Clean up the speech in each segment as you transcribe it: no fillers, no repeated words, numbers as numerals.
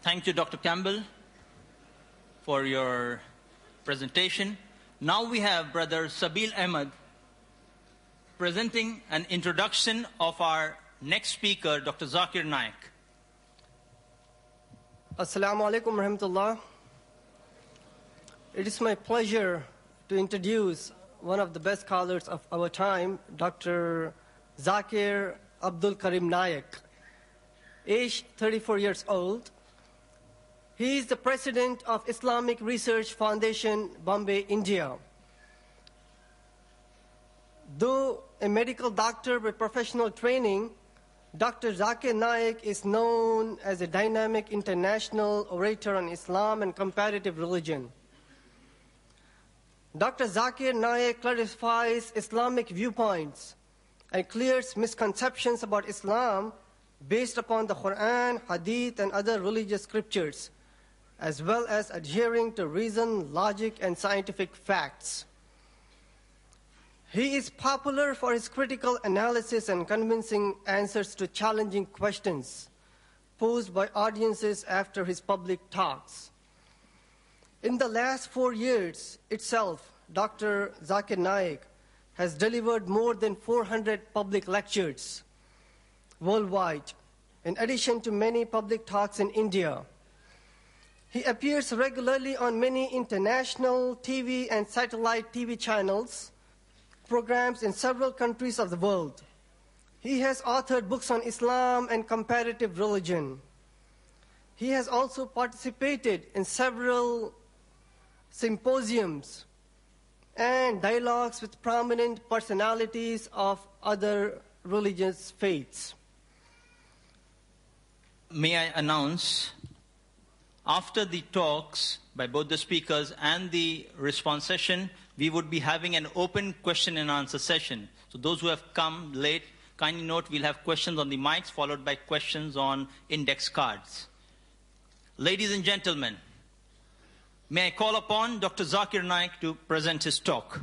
Thank you, Dr. Campbell, for your presentation. Now we have Brother Sabil Ahmed presenting an introduction of our next speaker, Dr. Zakir Naik. Assalamu alaikum warahmatullah. It is my pleasure to introduce one of the best scholars of our time, Dr. Zakir Abdul Karim Naik, age 34 years old. He is the president of Islamic Research Foundation, Bombay, India. Though a medical doctor with professional training, Dr. Zakir Naik is known as a dynamic international orator on Islam and comparative religion. Dr. Zakir Naik clarifies Islamic viewpoints and clears misconceptions about Islam based upon the Quran, Hadith, and other religious scriptures, as well as adhering to reason, logic, and scientific facts. He is popular for his critical analysis and convincing answers to challenging questions posed by audiences after his public talks. In the last 4 years itself, Dr. Zakir Naik has delivered more than 400 public lectures worldwide, in addition to many public talks in India. He appears regularly on many international TV and satellite TV channels, programs in several countries of the world. He has authored books on Islam and comparative religion. He has also participated in several symposiums and dialogues with prominent personalities of other religious faiths. May I announce, after the talks by both the speakers and the response session, we would be having an open question and answer session. So those who have come late, kindly note we'll have questions on the mics followed by questions on index cards. Ladies and gentlemen, may I call upon Dr. Zakir Naik to present his talk.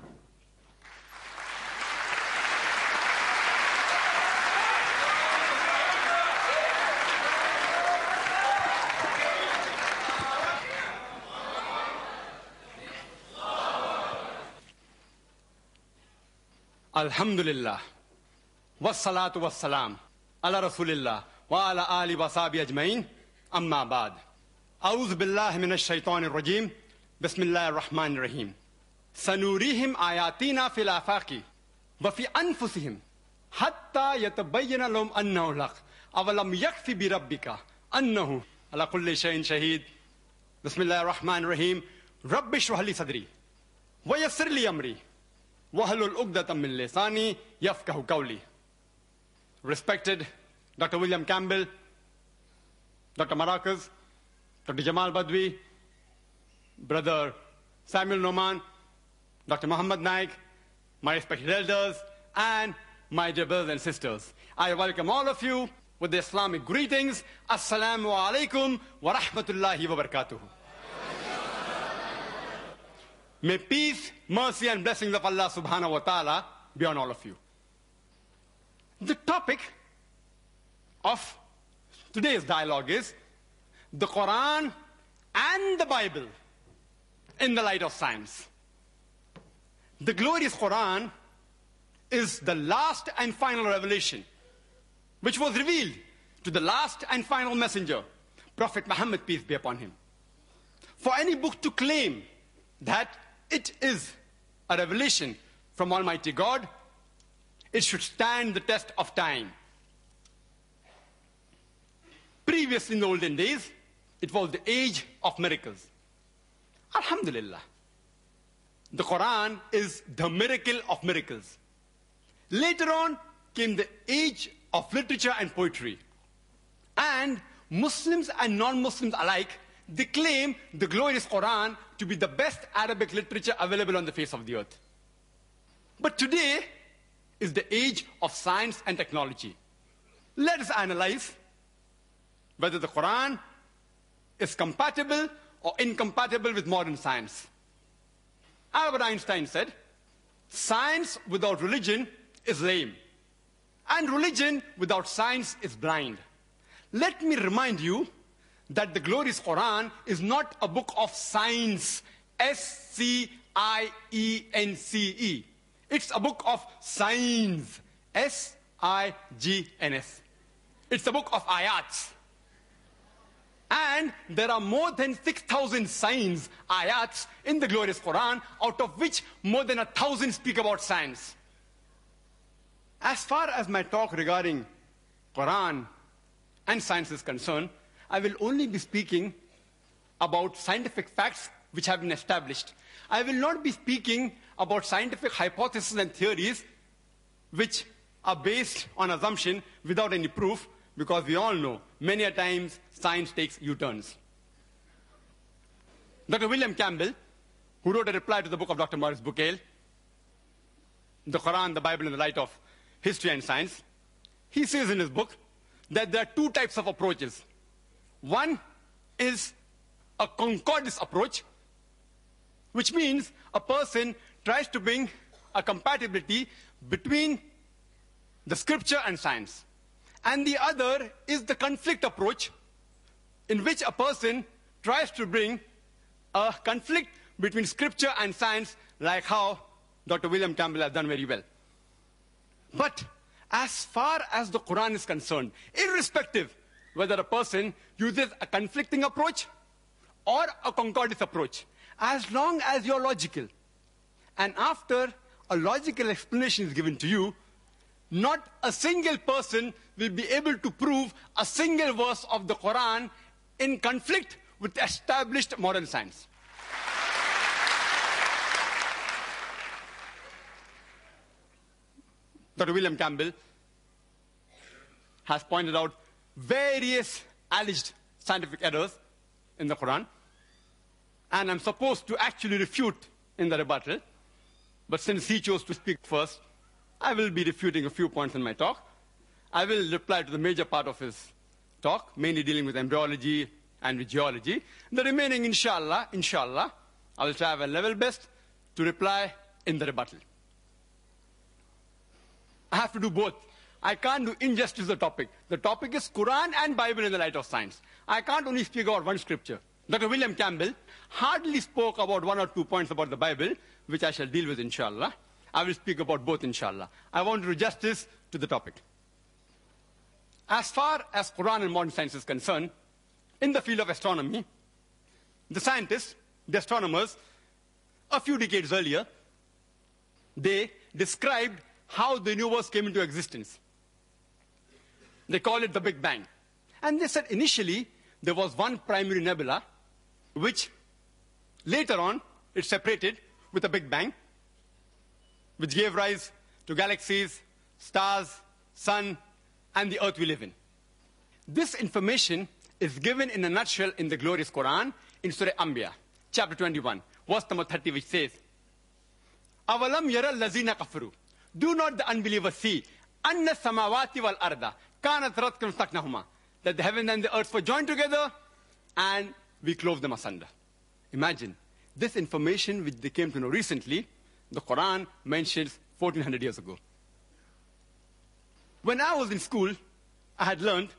Alhamdulillah, wassalatu wassalam, ala rasulillah, wa ala ali wa sahbihi ajmain, amma ba'd. A'udhu billahi minash shaitanir rajim, bismillahir rahmanir rahim. Sanurihim ayatina fil afaqi, wa fi anfusihim, hatta yatabayyana lahum annahu al-haq, awalam yakfi bi rabbika, annahu ala kulli shay'in shahid. Bismillahir rahmanir rahim. Rabbi shrah li sadri, wa yassir li amri, Wahlul uqdatam min lisani yafqahu qawli. Respected Dr. William Campbell, Dr. Maracas, Dr. Jamal Badwi, Brother Samuel Noman, Dr. Muhammad Naik, my respected elders, and my dear brothers and sisters. I welcome all of you with the Islamic greetings. Assalamu alaikum wa rahmatullahi wa barakatuh. May peace, mercy, and blessings of Allah subhanahu wa ta'ala be on all of you. The topic of today's dialogue is the Quran and the Bible in the light of science. The glorious Quran is the last and final revelation which was revealed to the last and final messenger, Prophet Muhammad, peace be upon him. For any book to claim that it is a revelation from Almighty God, it should stand the test of time. Previously, in the olden days, it was the age of miracles. Alhamdulillah. The Quran is the miracle of miracles. Later on came the age of literature and poetry. And Muslims and non-Muslims alike, they claim the glorious Quran to be the best Arabic literature available on the face of the earth. But today is the age of science and technology. Let us analyze whether the Quran is compatible or incompatible with modern science. Albert Einstein said, science without religion is lame, and religion without science is blind. Let me remind you that the glorious Quran is not a book of science, S-C-I-E-N-C-E. It's a book of signs, S-I-G-N-S. It's a book of ayats. And there are more than 6,000 signs, ayats, in the glorious Quran, out of which more than 1,000 speak about science. As far as my talk regarding Quran and science is concerned, I will only be speaking about scientific facts which have been established. I will not be speaking about scientific hypotheses and theories which are based on assumption without any proof, because we all know many a times science takes U-turns. Dr. William Campbell, who wrote a reply to the book of Dr. Maurice Bucaille, The Quran, the Bible in the Light of History and Science, he says in his book that there are two types of approaches. One is a concordance approach, which means a person tries to bring a compatibility between the scripture and science. And the other is the conflict approach, in which a person tries to bring a conflict between scripture and science, like how Dr. William Campbell has done very well. But as far as the Quran is concerned, irrespective whether a person uses a conflicting approach or a concordance approach, as long as you're logical, and after a logical explanation is given to you, not a single person will be able to prove a single verse of the Quran in conflict with established modern science. Dr. William Campbell has pointed out various alleged scientific errors in the Quran, and I'm supposed to actually refute in the rebuttal, but since he chose to speak first, I will be refuting a few points in my talk. I will reply to the major part of his talk, mainly dealing with embryology and with geology. The remaining, inshallah, I will try my level best to reply in the rebuttal. I have to do both. I can't do injustice to the topic. The topic is Quran and Bible in the light of science. I can't only speak about one scripture. Dr. William Campbell hardly spoke about 1 or 2 points about the Bible, which I shall deal with, inshallah. I will speak about both, inshallah. I want to do justice to the topic. As far as Quran and modern science is concerned, in the field of astronomy, the scientists, the astronomers, a few decades earlier, they described how the universe came into existence. They call it the Big Bang. And they said initially there was one primary nebula, which later on it separated with a Big Bang, which gave rise to galaxies, stars, sun, and the earth we live in. This information is given in a nutshell in the glorious Quran in Surah Anbiya, chapter 21, verse number 30, which says, Avalam yara lazina kafaru. Do not the unbelievers see anna samawati wal arda kanat ratkan saknahuma, that the heaven and the earth were joined together and we clove them asunder. Imagine this information which they came to know recently, the Quran mentions 1400 years ago. When I was in school, I had learned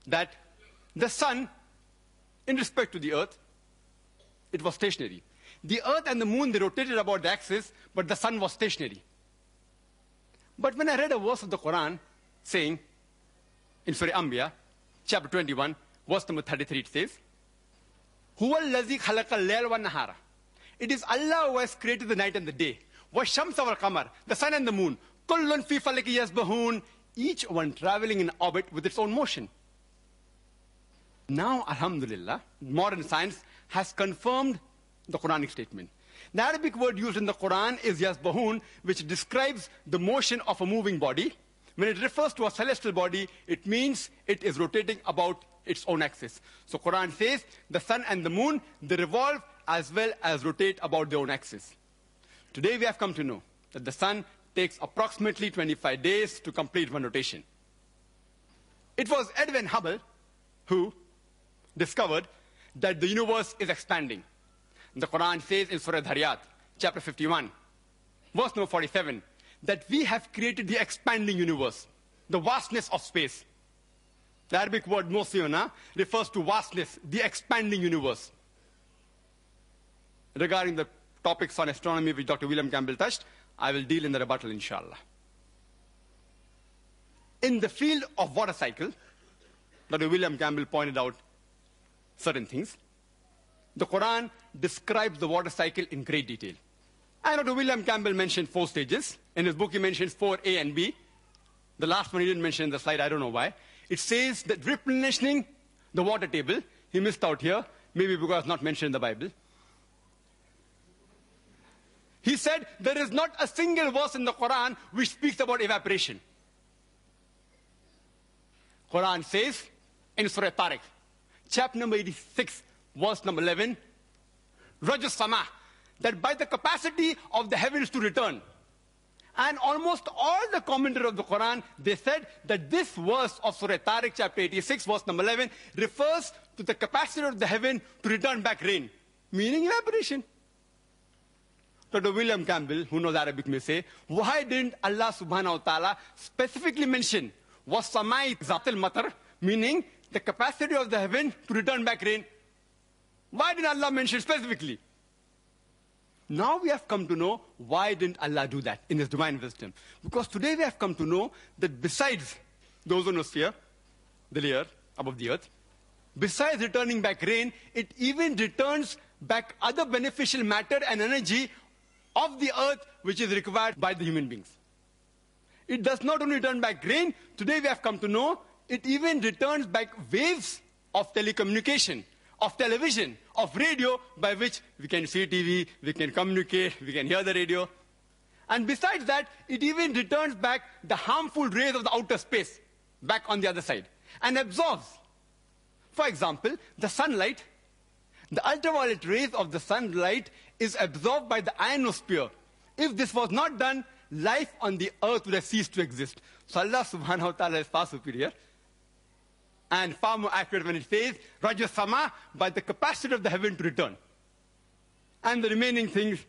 that the sun, in respect to the earth, it was stationary. The earth and the moon, they rotated about the axis, but the sun was stationary. But when I read a verse of the Quran saying, in Surah Anbiya, chapter 21, verse number 33, it says, Huwa allazi khalaqa al-layla wa nahara. It is Allah who has created the night and the day. Wa shamsa wal qamar, the sun and the moon. Kullun fi falaki yasbahun, each one traveling in orbit with its own motion. Now, alhamdulillah, modern science has confirmed the Quranic statement. The Arabic word used in the Quran is yasbahun, which describes the motion of a moving body. When it refers to a celestial body, it means it is rotating about its own axis. So Quran says the sun and the moon, they revolve as well as rotate about their own axis. Today we have come to know that the sun takes approximately 25 days to complete one rotation. It was Edwin Hubble who discovered that the universe is expanding. The Quran says in Surah Dhariyat, chapter 51, verse number 47, that we have created the expanding universe, the vastness of space. The Arabic word Mosiona refers to vastness, the expanding universe. Regarding the topics on astronomy which Dr. William Campbell touched, I will deal in the rebuttal, inshallah. In the field of water cycle, Dr. William Campbell pointed out certain things. The Quran describes the water cycle in great detail. And Dr. William Campbell mentioned 4 stages. In his book, he mentions 4A and B. The last one he didn't mention in the slide, I don't know why. It says that replenishing the water table, he missed out here, maybe because it's not mentioned in the Bible. He said there is not a single verse in the Quran which speaks about evaporation. Quran says in Surah Tariq, chapter number 86, verse number 11, Rajas Sama, that by the capacity of the heavens to return. And almost all the commentators of the Quran, they said that this verse of Surah Tariq, chapter 86, verse number 11, refers to the capacity of the heaven to return back rain, meaning evaporation. Dr. William Campbell, who knows Arabic, may say, why didn't Allah subhanahu wa ta'ala specifically mention وَالسَّمَاءِ ذَاتِ الْمَطَرِ, meaning the capacity of the heaven to return back rain? Why didn't Allah mention specifically? Now we have come to know why didn't Allah do that in His divine wisdom. Because today we have come to know that besides the ozonosphere, the layer above the earth, besides returning back rain, it even returns back other beneficial matter and energy of the earth which is required by the human beings. It does not only return back rain, today we have come to know it even returns back waves of telecommunication, of television, of radio, by which we can see TV, we can communicate, we can hear the radio. And besides that, it even returns back the harmful rays of the outer space, back on the other side, and absorbs. For example, the sunlight, the ultraviolet rays of the sunlight is absorbed by the ionosphere. If this was not done, life on the earth would have ceased to exist. So Allah subhanahu wa ta'ala is far superior and far more accurate when it says, Raja Sama, by the capacity of the heaven to return. And the remaining things,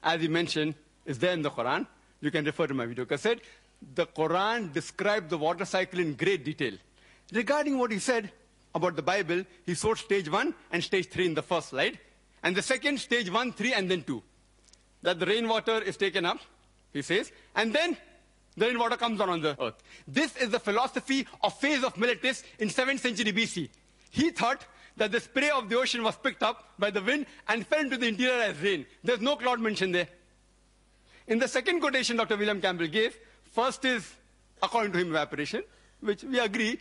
as he mentioned, is there in the Quran. You can refer to my video cassette. The Quran describes the water cycle in great detail. Regarding what he said about the Bible, he showed stage 1 and stage 3 in the first slide. And the second, stage 1, 3, and then 2. That the rainwater is taken up, he says, and then the rainwater comes down on the earth. This is the philosophy of Phase of Miletus in 7th century BC. He thought that the spray of the ocean was picked up by the wind and fell into the interior as rain. There's no cloud mentioned there. In the second quotation Dr. William Campbell gave, first is, according to him, evaporation, which we agree,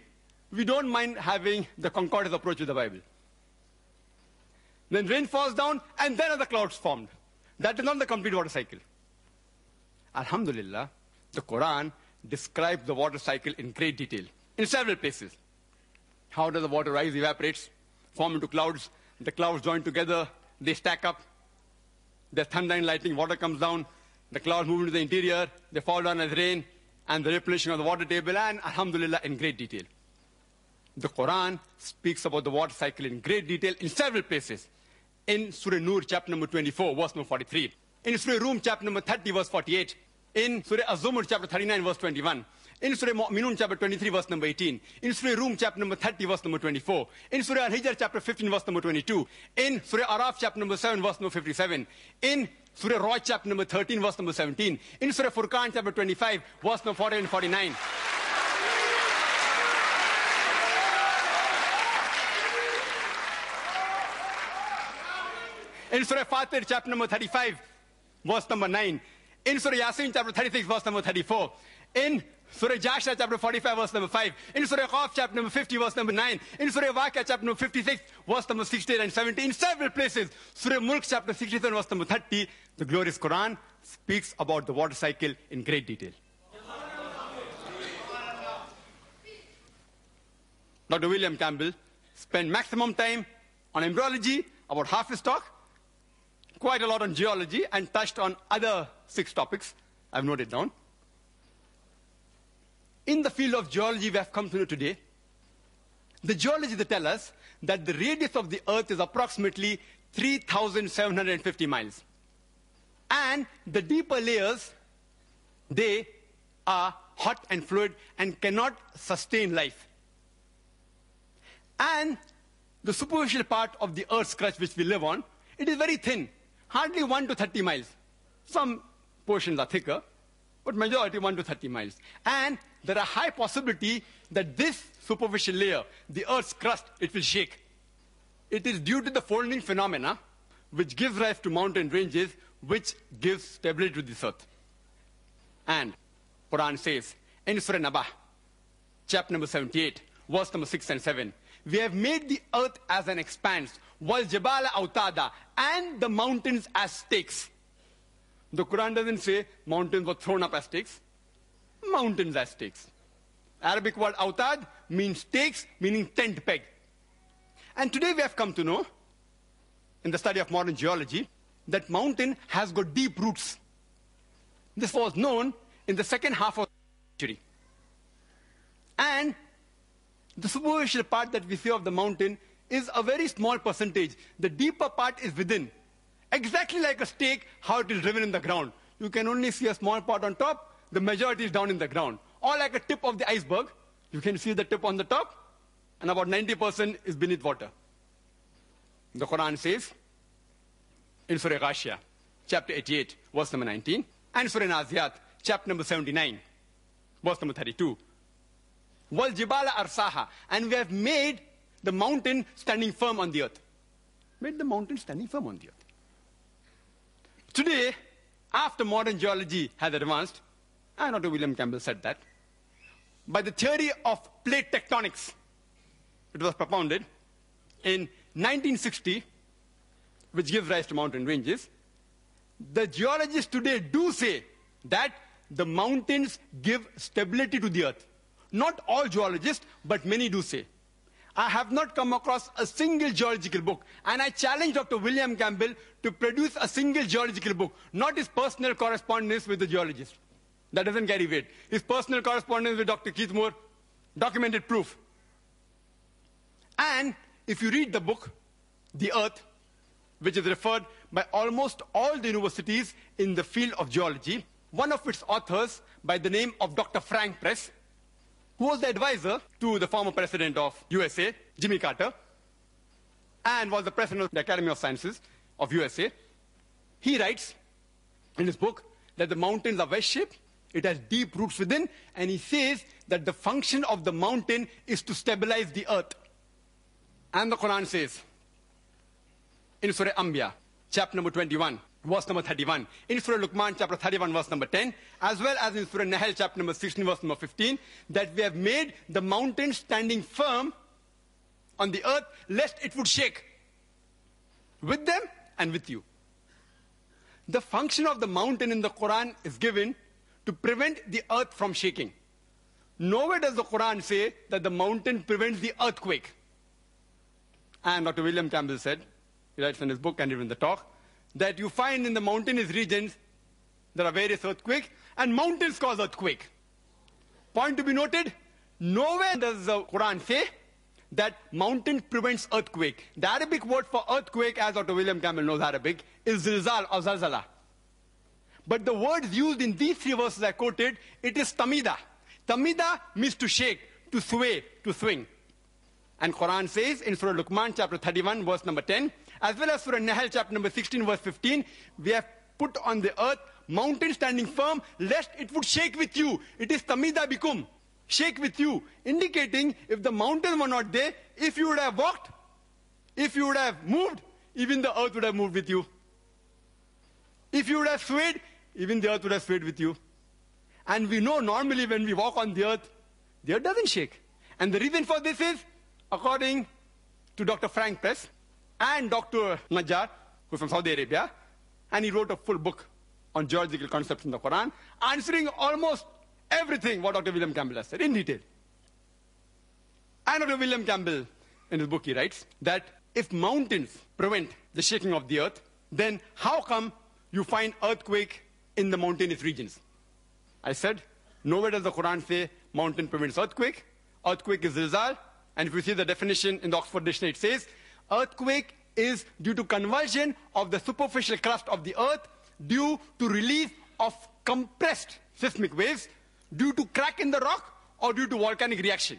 we don't mind having the concordance approach with the Bible. Then rain falls down, and then other clouds formed. That is not the complete water cycle. Alhamdulillah, the Quran describes the water cycle in great detail, in several places. How does the water rise, evaporates, form into clouds, the clouds join together, they stack up, there's thunder and lightning, water comes down, the clouds move into the interior, they fall down as rain, and the replenishing of the water table, and Alhamdulillah, in great detail. The Quran speaks about the water cycle in great detail in several places. In Surah Nur, chapter number 24, verse number 43. In Surah Rum, chapter number 30, verse 48. In Surah Az-Zumur, chapter 39, verse 21. In Surah Mu'minun, chapter 23, verse number 18. In Surah Rum, chapter number 30, verse number 24. In Surah Al-Hijr, chapter 15, verse number 22. In Surah Araf, chapter number 7, verse number 57. In Surah Ra'd, chapter number 13, verse number 17. In Surah Furqan, chapter 25, verse number 40 and 49. In Surah Fatir, chapter number 35, verse number 9. In Surah Yasin, chapter 36, verse number 34. In Surah Jasha, chapter 45, verse number 5. In Surah Qaf, chapter number 50, verse number 9. In Surah Waqia, chapter number 56, verse number 16 and 17. In several places, Surah Mulk, chapter 67, verse number 30, the glorious Quran speaks about the water cycle in great detail. Dr. William Campbell spent maximum time on embryology, about half his talk, quite a lot on geology, and touched on other 6 topics. I've noted down. In the field of geology, we have come to know today, the geologists tell us that the radius of the Earth is approximately 3,750 miles. And the deeper layers, they are hot and fluid and cannot sustain life. And the superficial part of the Earth's crust which we live on, it is very thin, hardly 1 to 30 miles. Some portions are thicker, but majority 1 to 30 miles. And there are high possibility that this superficial layer, the Earth's crust, it will shake. It is due to the folding phenomena which gives rise to mountain ranges, which gives stability to this earth. And Quran says in Surah Naba, chapter number 78, verse number 6 and 7, we have made the earth as an expanse, wal jabala autada, and the mountains as stakes. The Quran doesn't say mountains were thrown up as stakes. Mountains as stakes. Arabic word autad means stakes, meaning tent peg. And today we have come to know, in the study of modern geology, that mountain has got deep roots. This was known in the second half of the century. And the superficial part that we see of the mountain is a very small percentage. The deeper part is within. Exactly like a stake, how it is driven in the ground. You can only see a small part on top, the majority is down in the ground. Or like a tip of the iceberg, you can see the tip on the top, and about 90% is beneath water. The Quran says, in Surah Ghashiyah, chapter 88, verse number 19, and Surah Naziyat, chapter number 79, verse number 32, Wal jibala arsaha, and we have made the mountain standing firm on the earth. Made the mountain standing firm on the earth. Today, after modern geology has advanced, and Dr. William Campbell said that, by the theory of plate tectonics, it was propounded in 1960, which gives rise to mountain ranges. The geologists today do say that the mountains give stability to the earth. Not all geologists, but many do say. I have not come across a single geological book, and I challenge Dr. William Campbell to produce a single geological book, not his personal correspondence with the geologist. That doesn't carry weight. His personal correspondence with Dr. Keith Moore, documented proof. And if you read the book, The Earth, which is referred by almost all the universities in the field of geology, one of its authors by the name of Dr. Frank Press, who was the advisor to the former president of USA, Jimmy Carter, and was the president of the Academy of Sciences of USA, he writes in his book that the mountains are wedge-shaped, it has deep roots within, and he says that the function of the mountain is to stabilize the earth. And the Quran says, in Surah Anbiya, chapter number 21, verse number 31, in Surah Luqman, chapter 31, verse number 10, as well as in Surah Nahl, chapter number 16, verse number 15, that we have made the mountain standing firm on the earth, lest it would shake with them and with you. The function of the mountain in the Quran is given to prevent the earth from shaking. Nowhere does the Quran say that the mountain prevents the earthquake. And Dr. William Campbell said, he writes in his book and even in the talk, that you find in the mountainous regions, there are various earthquakes, and mountains cause earthquake. Point to be noted, nowhere does the Quran say that mountain prevents earthquake. The Arabic word for earthquake, as Dr. William Campbell knows Arabic, is zilzal or zalzala. But the words used in these three verses I quoted, it is tamida. Tamida means to shake, to sway, to swing. And Quran says in Surah Luqman, chapter 31, verse number 10, as well as Surah Nahl, chapter number 16, verse 15, we have put on the earth mountain standing firm, lest it would shake with you. It is tamida bikum, shake with you, indicating if the mountains were not there, if you would have walked, if you would have moved, even the earth would have moved with you. If you would have swayed, even the earth would have swayed with you. And we know normally when we walk on the earth doesn't shake. And the reason for this is, according to Dr. Frank Press and Dr. Najjar, who's from Saudi Arabia, and he wrote a full book on geological concepts in the Quran, answering almost everything what Dr. William Campbell has said in detail. And Dr. William Campbell, in his book, he writes that if mountains prevent the shaking of the earth, then how come you find earthquake in the mountainous regions? I said, nowhere does the Quran say mountain prevents earthquake. Earthquake is zilzal. And if you see the definition in the Oxford Dictionary, it says, earthquake is due to convulsion of the superficial crust of the earth due to release of compressed seismic waves, due to crack in the rock, or due to volcanic reaction.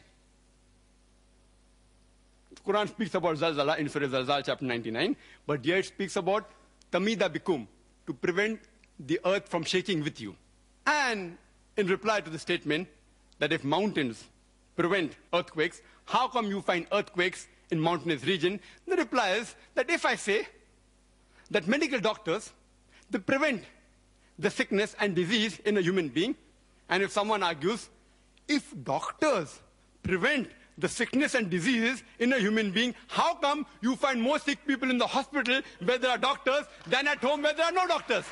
Quran speaks about Zalzala in Surah Zalzal, chapter 99, but here it speaks about Tamida Bikum, to prevent the earth from shaking with you. And in reply to the statement that if mountains prevent earthquakes, how come you find earthquakes in mountainous region? The reply is that if I say that medical doctors, they prevent the sickness and disease in a human being, and if someone argues, if doctors prevent the sickness and diseases in a human being, how come you find more sick people in the hospital where there are doctors than at home where there are no doctors?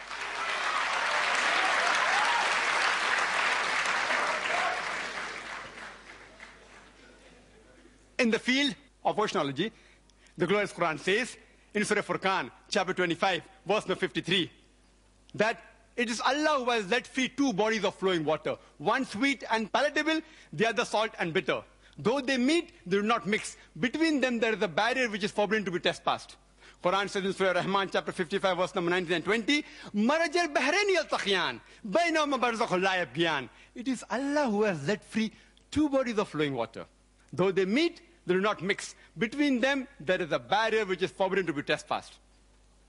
In the field of oceanology, the glorious Quran says in Surah Furqan, chapter 25, verse number 53, that it is Allah who has let free two bodies of flowing water, one sweet and palatable, the other salt and bitter. Though they meet, they do not mix. Between them there is a barrier which is forbidden to be trespassed. Quran says in Surah Rahman, chapter 55, verse number 19 and 20, Maraj al-Bahraini al-Takhyan, baynahuma barzakhun la yabghiyan. It is Allah who has let free two bodies of flowing water. Though they meet, they do not mix. Between them there is a barrier which is forbidden to be trespassed.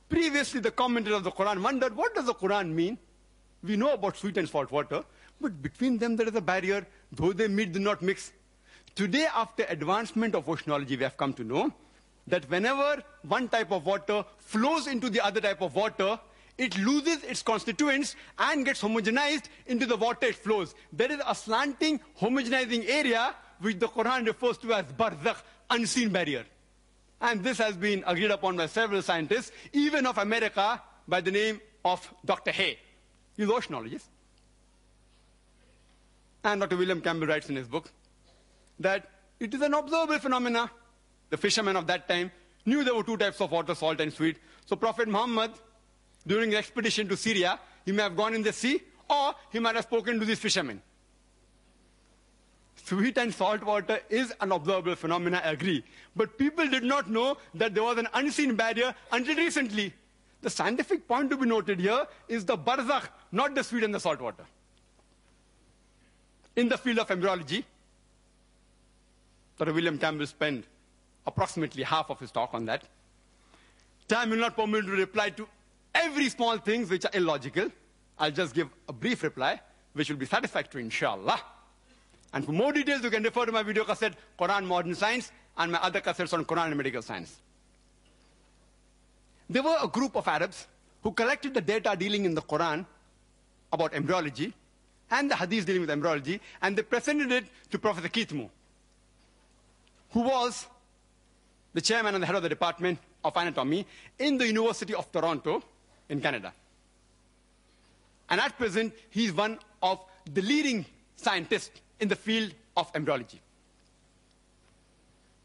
Previously, the commentators of the Quran wondered, what does the Quran mean? We know about sweet and salt water, but between them there is a barrier. Though they meet, do not mix. Today, after advancement of oceanology, we have come to know that whenever one type of water flows into the other type of water, it loses its constituents and gets homogenized into the water it flows. There is a slanting, homogenizing area which the Quran refers to as barzakh, unseen barrier. And this has been agreed upon by several scientists, even of America, by the name of Dr. Hay. He's an oceanologist. And Dr. William Campbell writes in his book that it is an observable phenomena. The fishermen of that time knew there were two types of water, salt and sweet. So Prophet Muhammad, during the expedition to Syria, he may have gone in the sea, or he might have spoken to these fishermen. Sweet and salt water is an observable phenomenon, I agree. But people did not know that there was an unseen barrier until recently. The scientific point to be noted here is the barzakh, not the sweet and the salt water. In the field of embryology, Dr. William Campbell spent approximately half of his talk on that. Time will not permit me to reply to every small things which are illogical. I'll just give a brief reply, which will be satisfactory, inshallah. And for more details, you can refer to my video cassette, Quran Modern Science, and my other cassettes on Quran and medical science. There were a group of Arabs who collected the data dealing in the Quran about embryology and the hadith dealing with embryology, and they presented it to Professor Keithmo, who was the chairman and the head of the Department of Anatomy in the University of Toronto in Canada. And at present, he's one of the leading scientists in the field of embryology.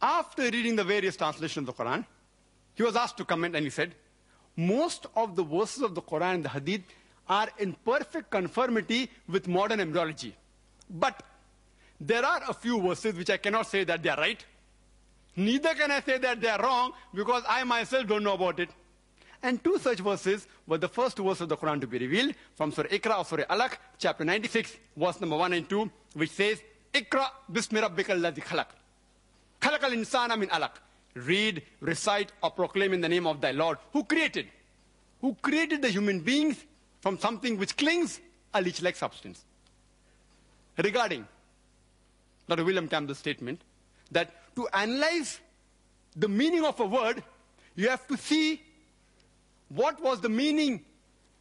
After reading the various translations of the Quran, he was asked to comment, and he said, most of the verses of the Quran and the Hadith are in perfect conformity with modern embryology. But there are a few verses which I cannot say that they are right. Neither can I say that they are wrong, because I myself don't know about it. And two such verses were the first two verses of the Quran to be revealed from Surah Iqra or Surah Alaq, chapter 96, verse number 1 and 2, which says, Iqra bismi rabbika alladhi khalaq. Khalaq al-insana min alaq. Read, recite, or proclaim in the name of thy Lord, who created the human beings from something which clings, a leech-like substance. Regarding Dr. William Campbell's statement that to analyze the meaning of a word, you have to see what was the meaning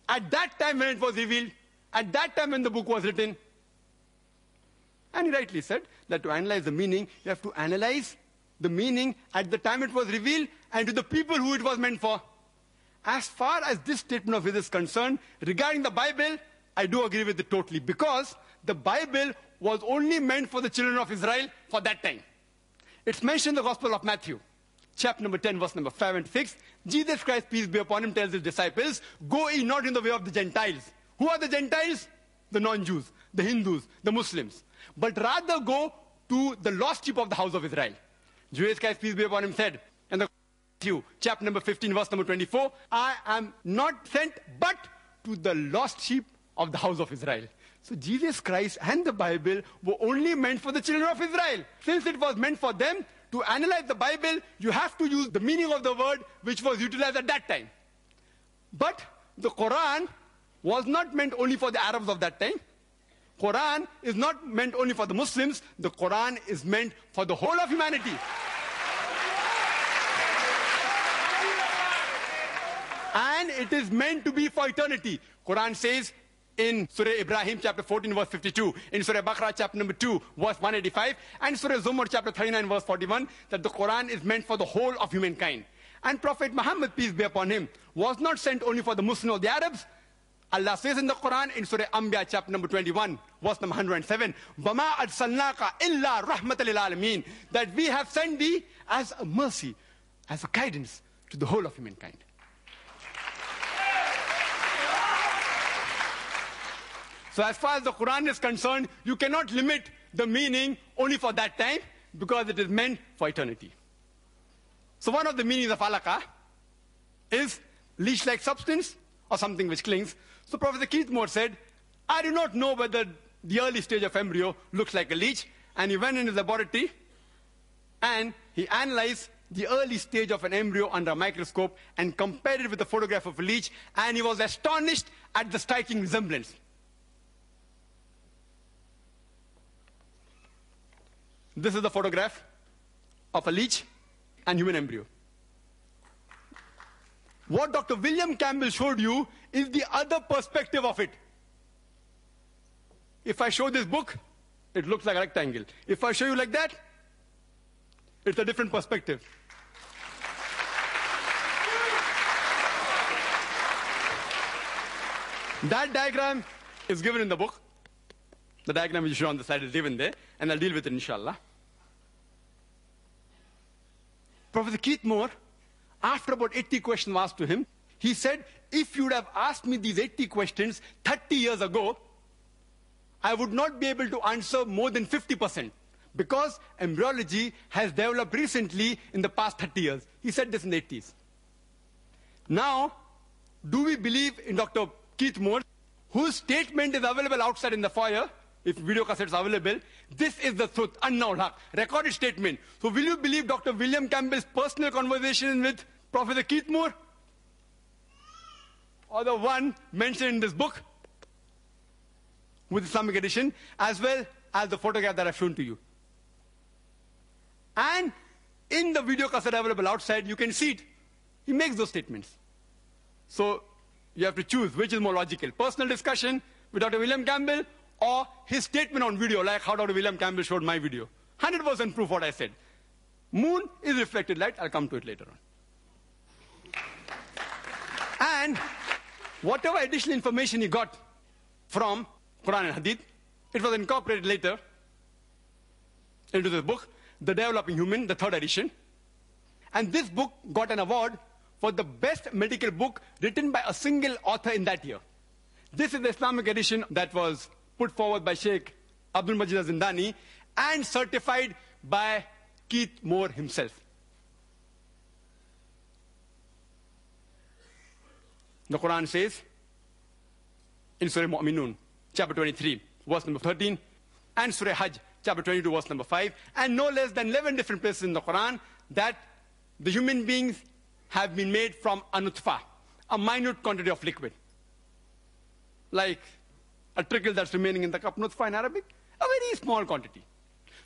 at that time when it was revealed, at that time when the book was written. And he rightly said that to analyze the meaning, you have to analyze the meaning at the time it was revealed and to the people who it was meant for. As far as this statement of his is concerned, regarding the Bible, I do agree with it totally, because the Bible was only meant for the children of Israel for that time. It's mentioned in the Gospel of Matthew, chapter number 10, verse number 5 and 6. Jesus Christ, peace be upon him, tells his disciples, go ye not in the way of the Gentiles. Who are the Gentiles? The non-Jews, the Hindus, the Muslims. But rather go to the lost sheep of the house of Israel. Jesus Christ, peace be upon him, said in the Matthew, chapter number 15, verse number 24, I am not sent but to the lost sheep of the house of Israel. So Jesus Christ and the Bible were only meant for the children of Israel. Since it was meant for them, to analyze the Bible, you have to use the meaning of the word which was utilized at that time. But the Quran was not meant only for the Arabs of that time. Quran is not meant only for the Muslims. The Quran is meant for the whole of humanity. And it is meant to be for eternity. Quran says in Surah Ibrahim chapter 14 verse 52, in Surah Baqarah chapter number 2 verse 185, and Surah Zumar chapter 39 verse 41, that the Quran is meant for the whole of humankind. And Prophet Muhammad, peace be upon him, was not sent only for the Muslims or the Arabs. Allah says in the Quran in Surah Anbiya chapter number 21 verse number 107, وَمَا أَرْسَلْنَاكَ إِلَّا رَحْمَةً لِلْعَالَمِينَ, that we have sent thee as a mercy, as a guidance to the whole of humankind. So as far as the Quran is concerned, you cannot limit the meaning only for that time, because it is meant for eternity. So one of the meanings of alaka is leech-like substance or something which clings. So Professor Keith Moore said, I do not know whether the early stage of embryo looks like a leech. And he went in his laboratory and he analyzed the early stage of an embryo under a microscope and compared it with a photograph of a leech, and he was astonished at the striking resemblance. This is the photograph of a leech and human embryo. What Dr. William Campbell showed you is the other perspective of it. If I show this book, it looks like a rectangle. If I show you like that, it's a different perspective. That diagram is given in the book. The diagram which you show on the slide is given there, and I'll deal with it inshallah. Professor Keith Moore, after about 80 questions asked to him, he said, if you would have asked me these 80 questions 30 years ago, I would not be able to answer more than 50%, because embryology has developed recently in the past 30 years. He said this in the 80s. Now, do we believe in Dr. Keith Moore, whose statement is available outside in the foyer? If video cassettes are available, this is the truth, Annaul Haq, recorded statement. So will you believe Dr. William Campbell's personal conversation with Professor Keith Moore? Or the one mentioned in this book with Islamic edition, as well as the photograph that I've shown to you. And in the video cassette available outside, you can see it. He makes those statements. So you have to choose which is more logical. Personal discussion with Dr. William Campbell, or his statement on video, like how Dr. William Campbell showed my video. 100% proof what I said. Moon is reflected light. I'll come to it later on. And whatever additional information he got from Quran and Hadith, it was incorporated later into this book, The Developing Human, the 3rd edition. And this book got an award for the best medical book written by a single author in that year. This is the Islamic edition that was put forward by Sheikh Abdul Majid Zindani and certified by Keith Moore himself. The Quran says in Surah Mu'minun, chapter 23, verse number 13, and Surah Hajj, chapter 22, verse number 5, and no less than 11 different places in the Quran, that the human beings have been made from a nutfa, a minute quantity of liquid. Like a trickle that's remaining in the cup, nutfa in Arabic, a very small quantity.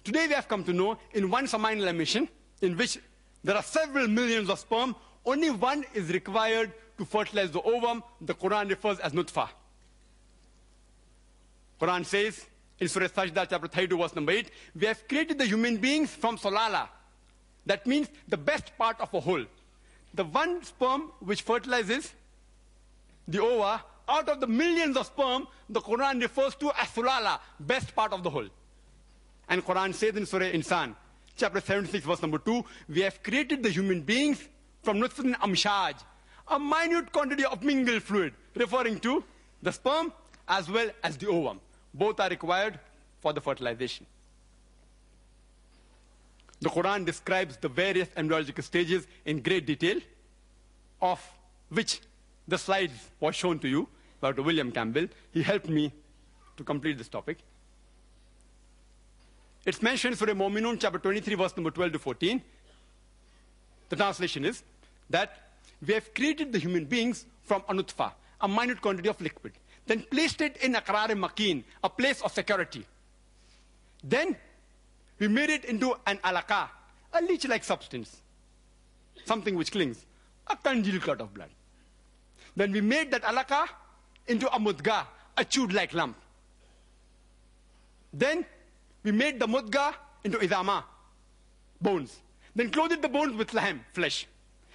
Today we have come to know in one seminal emission, in which there are several millions of sperm, only one is required to fertilize the ovum. The Quran refers as nutfa. Quran says in Surah Sajda, chapter 32, verse number 8, we have created the human beings from solala. That means the best part of a whole. The one sperm which fertilizes the ova, out of the millions of sperm, the Quran refers to as sulala, best part of the whole. And Quran says in Surah Insan, chapter 76, verse number 2, we have created the human beings from nutfatin amshaj, a minute quantity of mingled fluid, referring to the sperm as well as the ovum. Both are required for the fertilization. The Quran describes the various embryological stages in great detail, of which the slides was shown to you by Dr. William Campbell. He helped me to complete this topic. It's mentioned in Surah Mu'minun, chapter 23, verse number 12 to 14. The translation is that we have created the human beings from anutfa, a minute quantity of liquid, then placed it in aqrar makin, a place of security. Then we made it into an alaqa, a leech-like substance, something which clings, a congealed clot of blood. Then we made that alaqa into a mudga, a chewed-like lump. Then we made the mudga into idama, bones. Then clothed the bones with lahm, flesh.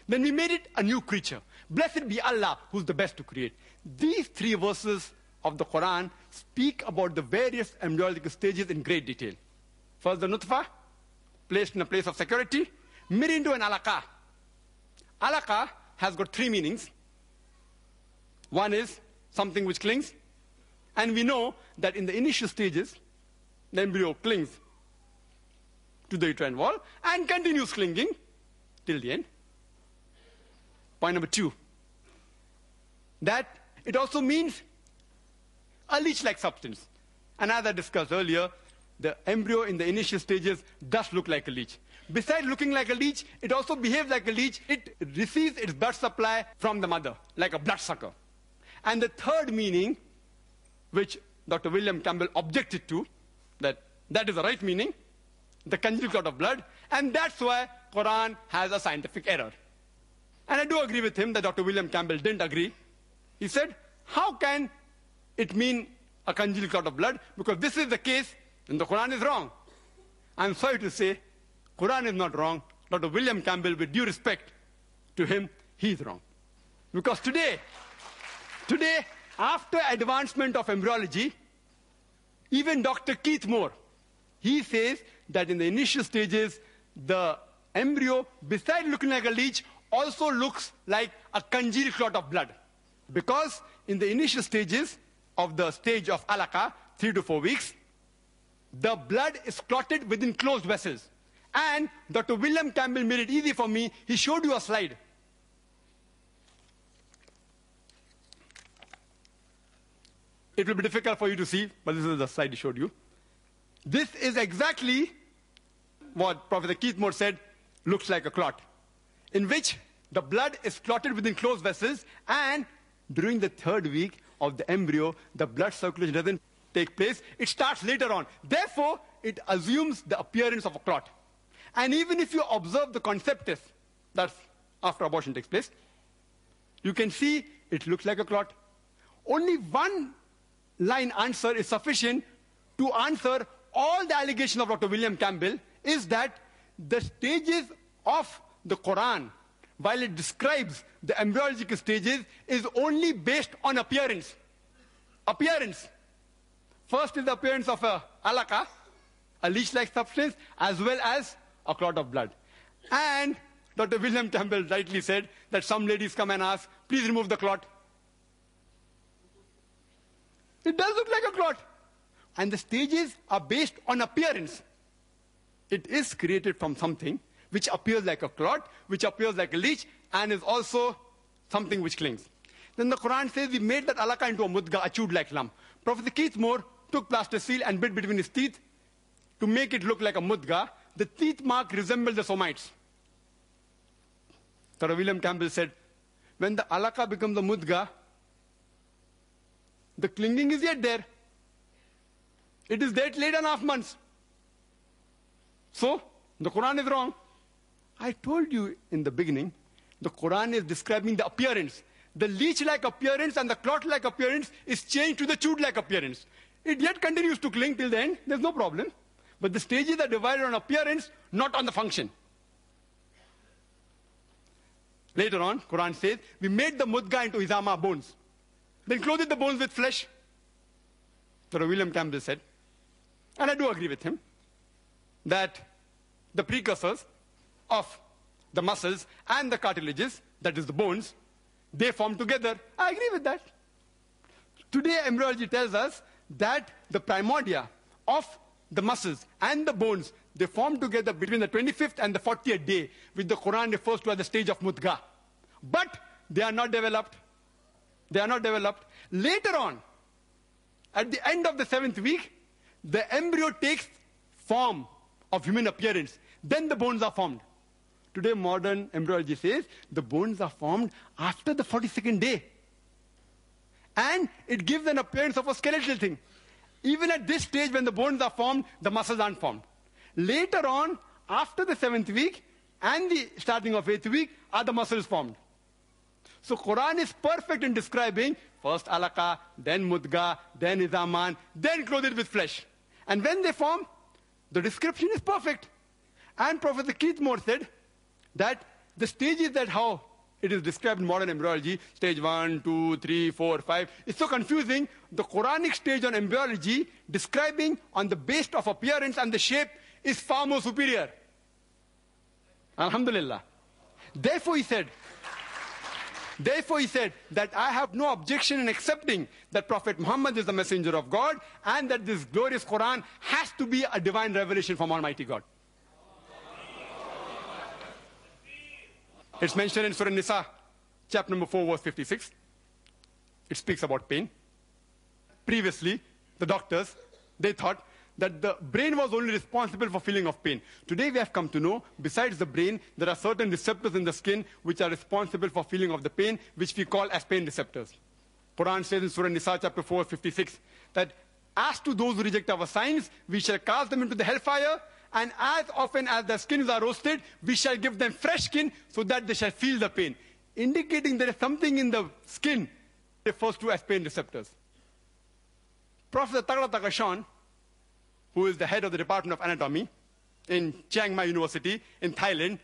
Then we made it a new creature. Blessed be Allah, who's the best to create. These three verses of the Quran speak about the various embryological stages in great detail. First, the nutfa, placed in a place of security, made into an alaqa. Alaqa has got three meanings. One is something which clings. And we know that in the initial stages, the embryo clings to the uterine wall and continues clinging till the end. Point number two, that it also means a leech-like substance. And as I discussed earlier, the embryo in the initial stages does look like a leech. Besides looking like a leech, it also behaves like a leech. It receives its blood supply from the mother, like a bloodsucker. And the third meaning, which Dr. William Campbell objected to, that is the right meaning, the congealed clot of blood, and that's why Quran has a scientific error. And I do agree with him that Dr. William Campbell didn't agree. He said, how can it mean a congealed clot of blood? Because this is the case, and the Quran is wrong. I'm sorry to say, Quran is not wrong. Dr. William Campbell, with due respect to him, he's wrong. Because today, after advancement of embryology, even Dr. Keith Moore, he says that in the initial stages, the embryo, besides looking like a leech, also looks like a congealed clot of blood. Because in the initial stages of the stage of alaqa, 3 to 4 weeks, the blood is clotted within closed vessels. And Dr. William Campbell made it easy for me. He showed you a slide. It will be difficult for you to see, but this is the slide he showed you. This is exactly what Professor Keith Moore said looks like a clot, in which the blood is clotted within closed vessels, and during the third week of the embryo, the blood circulation doesn't take place. It starts later on. Therefore, it assumes the appearance of a clot. And even if you observe the conceptus, that's after abortion takes place, you can see it looks like a clot. Only one line answer is sufficient to answer all the allegations of Dr. William Campbell, is that the stages of the Quran, while it describes the embryological stages, is only based on appearance. Appearance. First is the appearance of a alaqa, a leech-like substance, as well as a clot of blood. And Dr. William Campbell rightly said that some ladies come and ask, please remove the clot. It does look like a clot. And the stages are based on appearance. It is created from something which appears like a clot, which appears like a leech, and is also something which clings. Then the Quran says we made that alaqa into a mudga, a chewed-like lump. Professor Keith Moore took plaster seal and bit between his teeth to make it look like a mudga. The teeth mark resembled the somites. Dr. William Campbell said, when the alaqa becomes a mudga, the clinging is yet there. It is there 8.5 months. So, the Quran is wrong. I told you in the beginning, the Quran is describing the appearance. The leech-like appearance and the clot-like appearance is changed to the chewed-like appearance. It yet continues to cling till the end. There's no problem. But the stages are divided on appearance, not on the function. Later on, Quran says, we made the mudga into izama, bones. Then clothed the bones with flesh. Dr. William Campbell said, and I do agree with him, that the precursors of the muscles and the cartilages, that is the bones, they form together. I agree with that. Today, embryology tells us that the primordia of the muscles and the bones, they form together between the 25th and the 40th day, which the Quran refers to as the stage of mudga. But they are not developed. They are not developed. Later on, at the end of the 7th week, the embryo takes form of human appearance, then the bones are formed. Today, modern embryology says the bones are formed after the 42nd day. And it gives an appearance of a skeletal thing. Even at this stage, when the bones are formed, the muscles aren't formed. Later on, after the 7th week and the starting of 8th week, are the muscles formed. So Quran is perfect in describing first alaqa, then mudga, then izaman, then clothed with flesh. And when they form, the description is perfect. And Professor Keith Moore said that the stages that how it is described in modern embryology, stage 1, 2, 3, 4, 5, it's so confusing. The Quranic stage on embryology, describing on the base of appearance and the shape, is far more superior. Alhamdulillah. Therefore he said that I have no objection in accepting that Prophet Muhammad is the messenger of God and that this glorious Quran has to be a divine revelation from Almighty God. It's mentioned in Surah Nisa, chapter number 4, verse 56. It speaks about pain. Previously, the doctors, they thought that the brain was only responsible for feeling of pain. Today we have come to know, besides the brain, there are certain receptors in the skin which are responsible for feeling of the pain, which we call as pain receptors. Quran says in Surah Nisa, chapter 4, 56, that as to those who reject our signs, we shall cast them into the hellfire, and as often as their skins are roasted, we shall give them fresh skin so that they shall feel the pain. Indicating there is something in the skin refers to as pain receptors. Professor Tagrat Akashan, who is the head of the Department of Anatomy in Chiang Mai University in Thailand,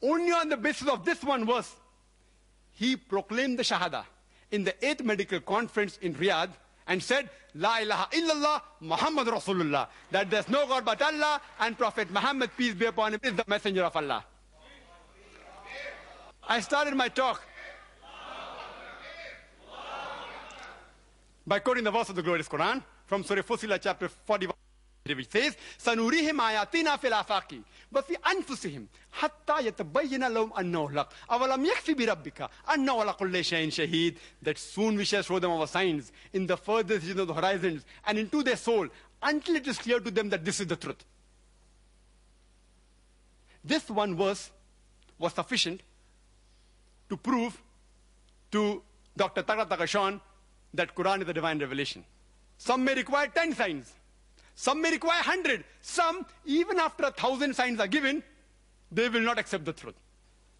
only on the basis of this one verse, he proclaimed the Shahada in the 8th Medical Conference in Riyadh and said, La ilaha illallah Muhammad Rasulullah, that there's no God but Allah and Prophet Muhammad, peace be upon him, is the messenger of Allah. I started my talk by quoting the verse of the glorious Quran from Surah Fussilat chapter 41, which says, Sanurihim ayatina fil afaqi wa fi anfusihim hatta yatabayyana lahum annahu al-haq awalam yakfi bi rabbika annahu ala kulli shay'in shaheed, that soon we shall show them our signs in the furthest region of the horizons and into their soul until it is clear to them that this is the truth. This one verse was sufficient to prove to Dr. Tagrat Akashan that Quran is a divine revelation. Some may require 10 signs. Some may require 100. Some, even after 1,000 signs are given, they will not accept the truth.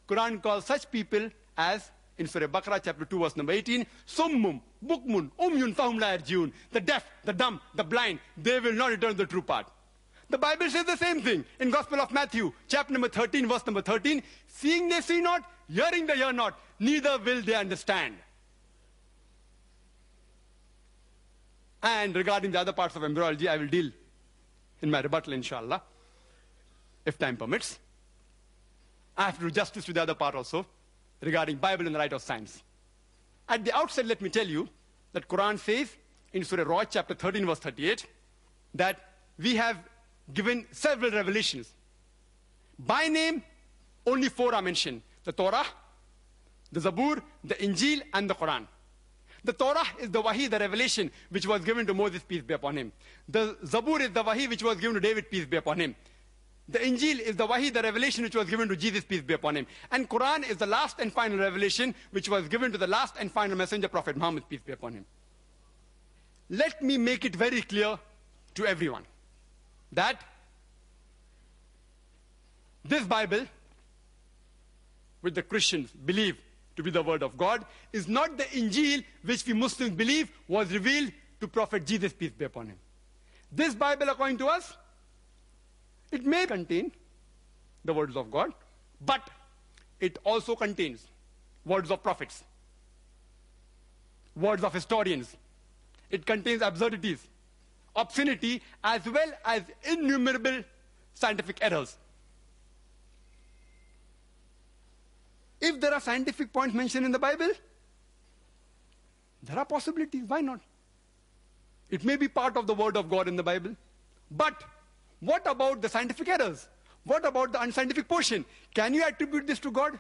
Quran calls such people as, in Surah Baqarah chapter 2 verse number 18, Summum, Bukmun, Umyun Fahum La Yarjiun, the deaf, the dumb, the blind, they will not return to the true path. The Bible says the same thing in Gospel of Matthew, chapter number 13, verse number 13, seeing they see not, hearing they hear not, neither will they understand. And regarding the other parts of embryology, I will deal in my rebuttal, inshallah, if time permits. I have to do justice to the other part also, regarding Bible and the right of science. At the outset, let me tell you that Quran says in Surah Ra'd, chapter 13, verse 38, that we have given several revelations. By name, only 4 are mentioned: the Torah, the Zabur, the Injil, and the Quran. The Torah is the Wahi, the revelation, which was given to Moses, peace be upon him. The Zabur is the Wahi, which was given to David, peace be upon him. The Injil is the Wahi, the revelation, which was given to Jesus, peace be upon him. And Quran is the last and final revelation, which was given to the last and final messenger, Prophet Muhammad, peace be upon him. Let me make it very clear to everyone that this Bible, which the Christians believe to be the word of God, is not the Injil which we Muslims believe was revealed to Prophet Jesus, peace be upon him. This Bible, according to us, it may contain the words of God, but it also contains words of prophets, words of historians. It contains absurdities, obscenity, as well as innumerable scientific errors. If there are scientific points mentioned in the Bible, there are possibilities. Why not? It may be part of the word of God in the Bible. But what about the scientific errors? What about the unscientific portion? Can you attribute this to God?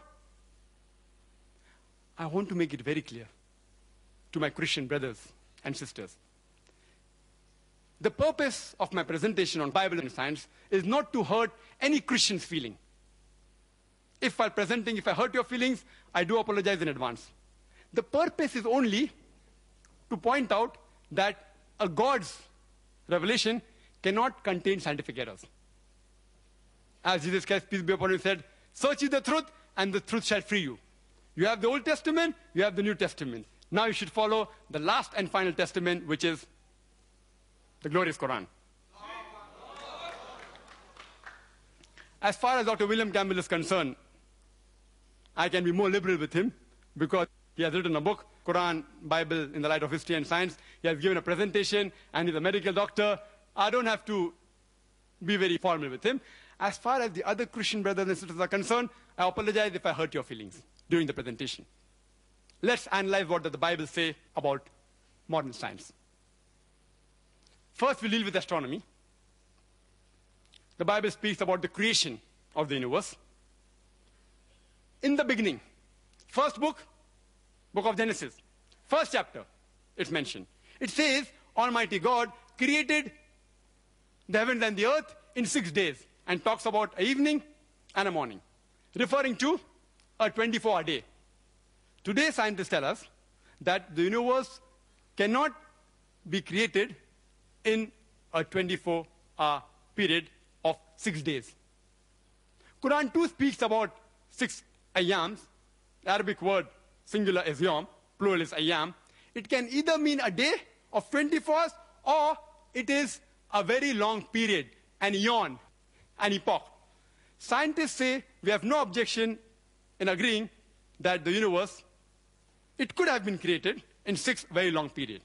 I want to make it very clear to my Christian brothers and sisters The purpose of my presentation on Bible and science is not to hurt any Christian's feeling. If while presenting, if I hurt your feelings, I do apologize in advance. The purpose is only to point out that a God's revelation cannot contain scientific errors. As Jesus Christ, peace be upon him, said, search ye the truth, and the truth shall free you. You have the Old Testament, you have the New Testament. Now you should follow the last and final testament, which is the glorious Quran. As far as Dr. William Campbell is concerned, I can be more liberal with him because he has written a book, Quran, Bible in the Light of History and Science. He has given a presentation and he's a medical doctor. I don't have to be very formal with him. As far as the other Christian brothers and sisters are concerned, I apologize if I hurt your feelings during the presentation. Let's analyze what does the Bible say about modern science. First, we'll deal with astronomy. The Bible speaks about the creation of the universe. In the beginning, first book of Genesis, first chapter, it's mentioned. It says, Almighty God created the heavens and the earth in 6 days and talks about an evening and a morning, referring to a 24-hour day. Today, scientists tell us that the universe cannot be created in a 24-hour period of 6 days. Quran too speaks about 6 ayyams. The Arabic word singular is yom, plural is ayyam. It can either mean a day of 24 hours or it is a very long period, an eon, an epoch. Scientists say we have no objection in agreeing that the universe, it could have been created in 6 very long periods.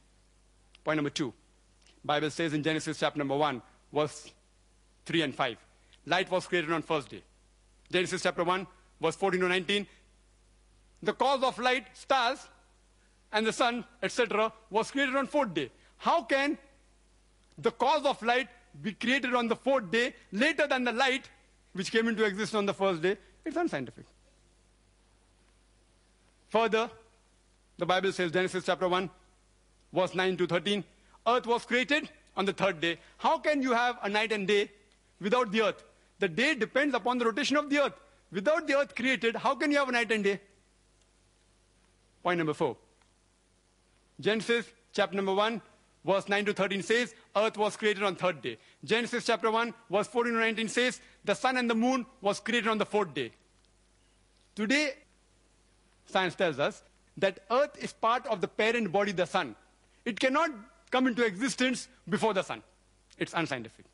Point number 2. Bible says in Genesis chapter number 1, verse 3 and 5. Light was created on first day. Genesis chapter 1, verse 14 to 19. The cause of light, stars, and the sun, etc., was created on fourth day. How can the cause of light be created on the fourth day later than the light which came into existence on the first day? It's unscientific. Further, the Bible says, Genesis chapter 1, verse 9 to 13, earth was created on the third day. How can you have a night and day without the earth? The day depends upon the rotation of the earth. Without the earth created, how can you have a night and day? Point number 4. Genesis chapter number 1, verse 9 to 13 says, earth was created on third day. Genesis chapter 1, verse 14 to 19 says, the sun and the moon was created on the fourth day. Today, science tells us that earth is part of the parent body, the sun. It cannot come into existence before the sun. It's unscientific.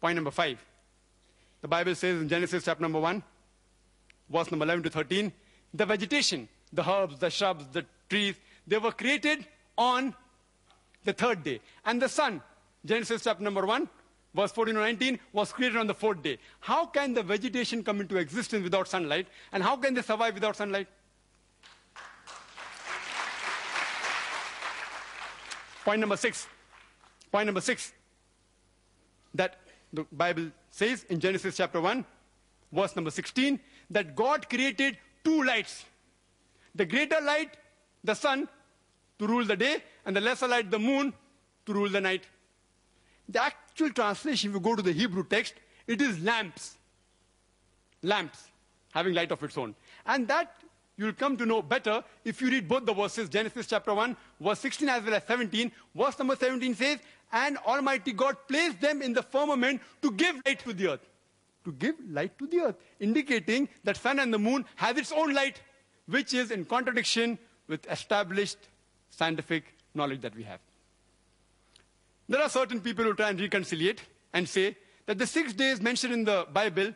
Point number 5. The Bible says in Genesis chapter number 1, verse number 11 to 13, the vegetation, the herbs, the shrubs, the trees, they were created on the third day. And the sun, Genesis chapter number 1, verse 14 to 19, was created on the fourth day. How can the vegetation come into existence without sunlight? And how can they survive without sunlight? Point number 6. Point number 6. That the Bible says in Genesis chapter 1, verse number 16, that God created 2 lights. The greater light, the sun, to rule the day, and the lesser light, the moon, to rule the night. The actual translation, if you go to the Hebrew text, it is lamps. Lamps, having light of its own. And that you'll come to know better if you read both the verses, Genesis chapter 1, verse 16 as well as 17. Verse number 17 says, and Almighty God placed them in the firmament to give light to the earth. To give light to the earth, indicating that sun and the moon has its own light, which is in contradiction with established scientific knowledge that we have. There are certain people who try and reconciliate and say that the 6 days mentioned in the Bible,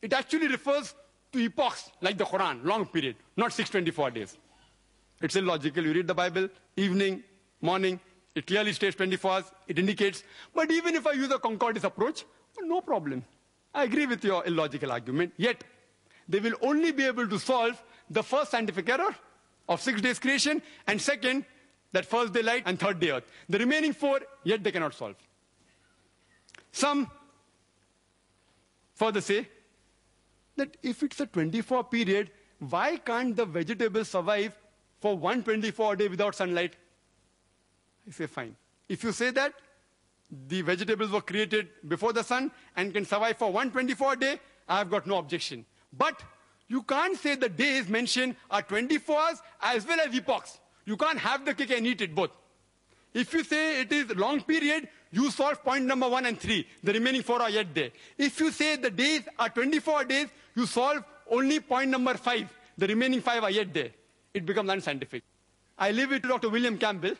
it actually refers to epochs like the Quran, long period, not 624 days. It's illogical. You read the Bible, evening, morning, it clearly states 24 hours, it indicates. But even if I use a concordance approach, well, no problem. I agree with your illogical argument. Yet, they will only be able to solve the first scientific error of 6 days creation, and second, that first day light and third day earth. The remaining 4, yet they cannot solve. Some further say that if it's a 24 period, why can't the vegetable survive for 124 day without sunlight? I say fine. If you say that, the vegetables were created before the sun and can survive for 124 day, I have got no objection. But you can't say the days mentioned are 24 hours as well as epochs. You can't have the cake and eat it both. If you say it is long period, you solve point number 1 and 3. The remaining 4 are yet there. If you say the days are 24 days, you solve only point number 5. The remaining 5 are yet there. It becomes unscientific. I leave it to Dr. William Campbell,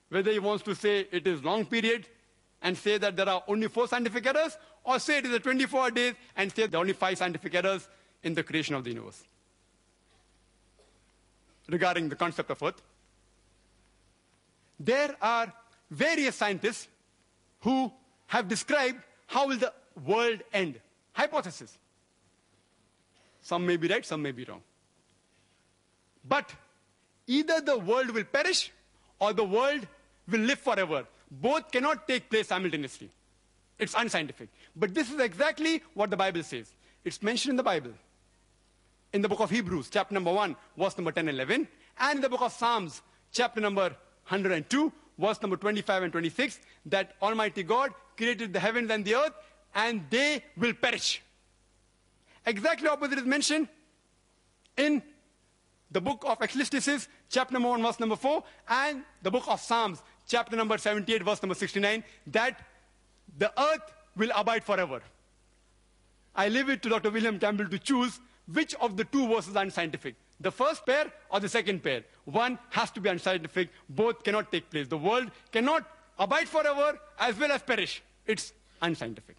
whether he wants to say it is long period and say that there are only 4 scientific errors, or say it is a 24 days and say there are only 5 scientific errors in the creation of the universe. Regarding the concept of Earth, there are various scientists who have described how will the world end. Hypothesis. Some may be right, some may be wrong. But either the world will perish or the world will live forever. Both cannot take place simultaneously. It's unscientific. But this is exactly what the Bible says. It's mentioned in the Bible. In the book of Hebrews, chapter number 1, verse number 10 and 11. And in the book of Psalms, chapter number 102, verse number 25 and 26, that Almighty God created the heavens and the earth, and they will perish. Exactly opposite is mentioned in the book of Ecclesiastes, chapter number 1, verse number 4, and the book of Psalms, chapter number 78, verse number 69, that the earth will abide forever. I leave it to Dr. William Campbell to choose which of the 2 verses are unscientific. The first pair or the second pair. One has to be unscientific. Both cannot take place. The world cannot abide forever as well as perish. It's unscientific.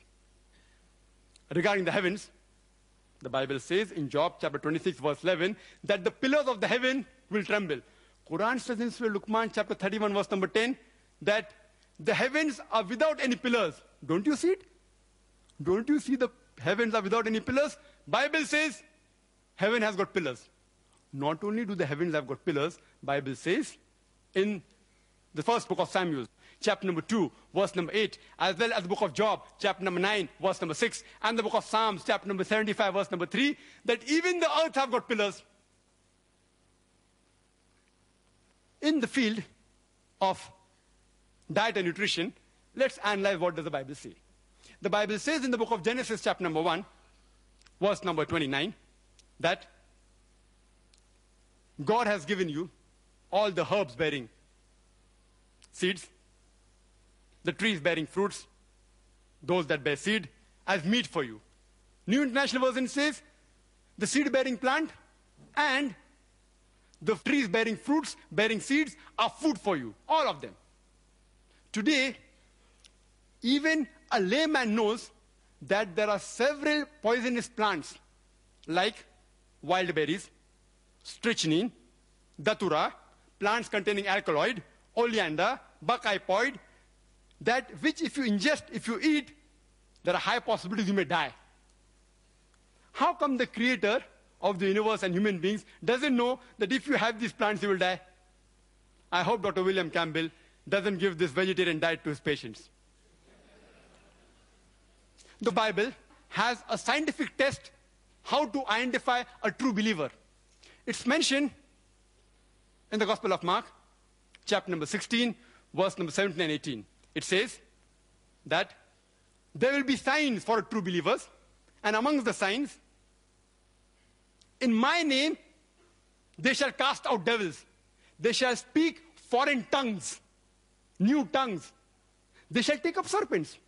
Regarding the heavens, the Bible says in Job chapter 26 verse 11 that the pillars of the heaven will tremble. Quran says in Surah Luqman chapter 31 verse number 10 that the heavens are without any pillars. Don't you see it? Don't you see the heavens are without any pillars? Bible says heaven has got pillars. Not only do the heavens have got pillars, Bible says in the first book of Samuel, chapter number 2, verse number 8, as well as the book of Job, chapter number 9, verse number 6, and the book of Psalms, chapter number 75, verse number 3, that even the earth have got pillars. In the field of diet and nutrition, let's analyze what does the Bible say. The Bible says in the book of Genesis, chapter number 1, verse number 29, that God has given you all the herbs bearing seeds, the trees bearing fruits, those that bear seed, as meat for you. New International Version says the seed-bearing plant and the trees bearing fruits, bearing seeds are food for you, all of them. Today, even a layman knows that there are several poisonous plants like wild berries, strychnine, datura, plants containing alkaloid, oleander, buckipod, that which if you ingest, if you eat, there are high possibilities you may die. How come the creator of the universe and human beings doesn't know that if you have these plants you will die? I hope Dr. William Campbell doesn't give this vegetarian diet to his patients. The Bible has a scientific test how to identify a true believer. It's mentioned in the Gospel of Mark, chapter number 16, verse number 17 and 18. It says that there will be signs for true believers, and amongst the signs, in my name, they shall cast out devils. They shall speak foreign tongues, new tongues. They shall take up serpents.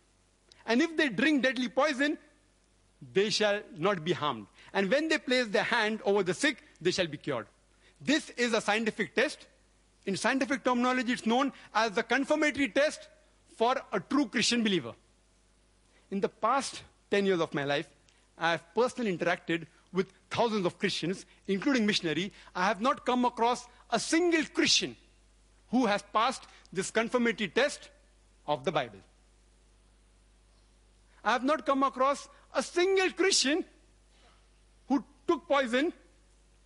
And if they drink deadly poison, they shall not be harmed. And when they place their hand over the sick, they shall be cured. This is a scientific test. In scientific terminology, it's known as the confirmatory test for a true Christian believer. In the past 10 years of my life, I have personally interacted with thousands of Christians, including missionaries. I have not come across a single Christian who has passed this confirmatory test of the Bible. I have not come across a single Christian who took poison.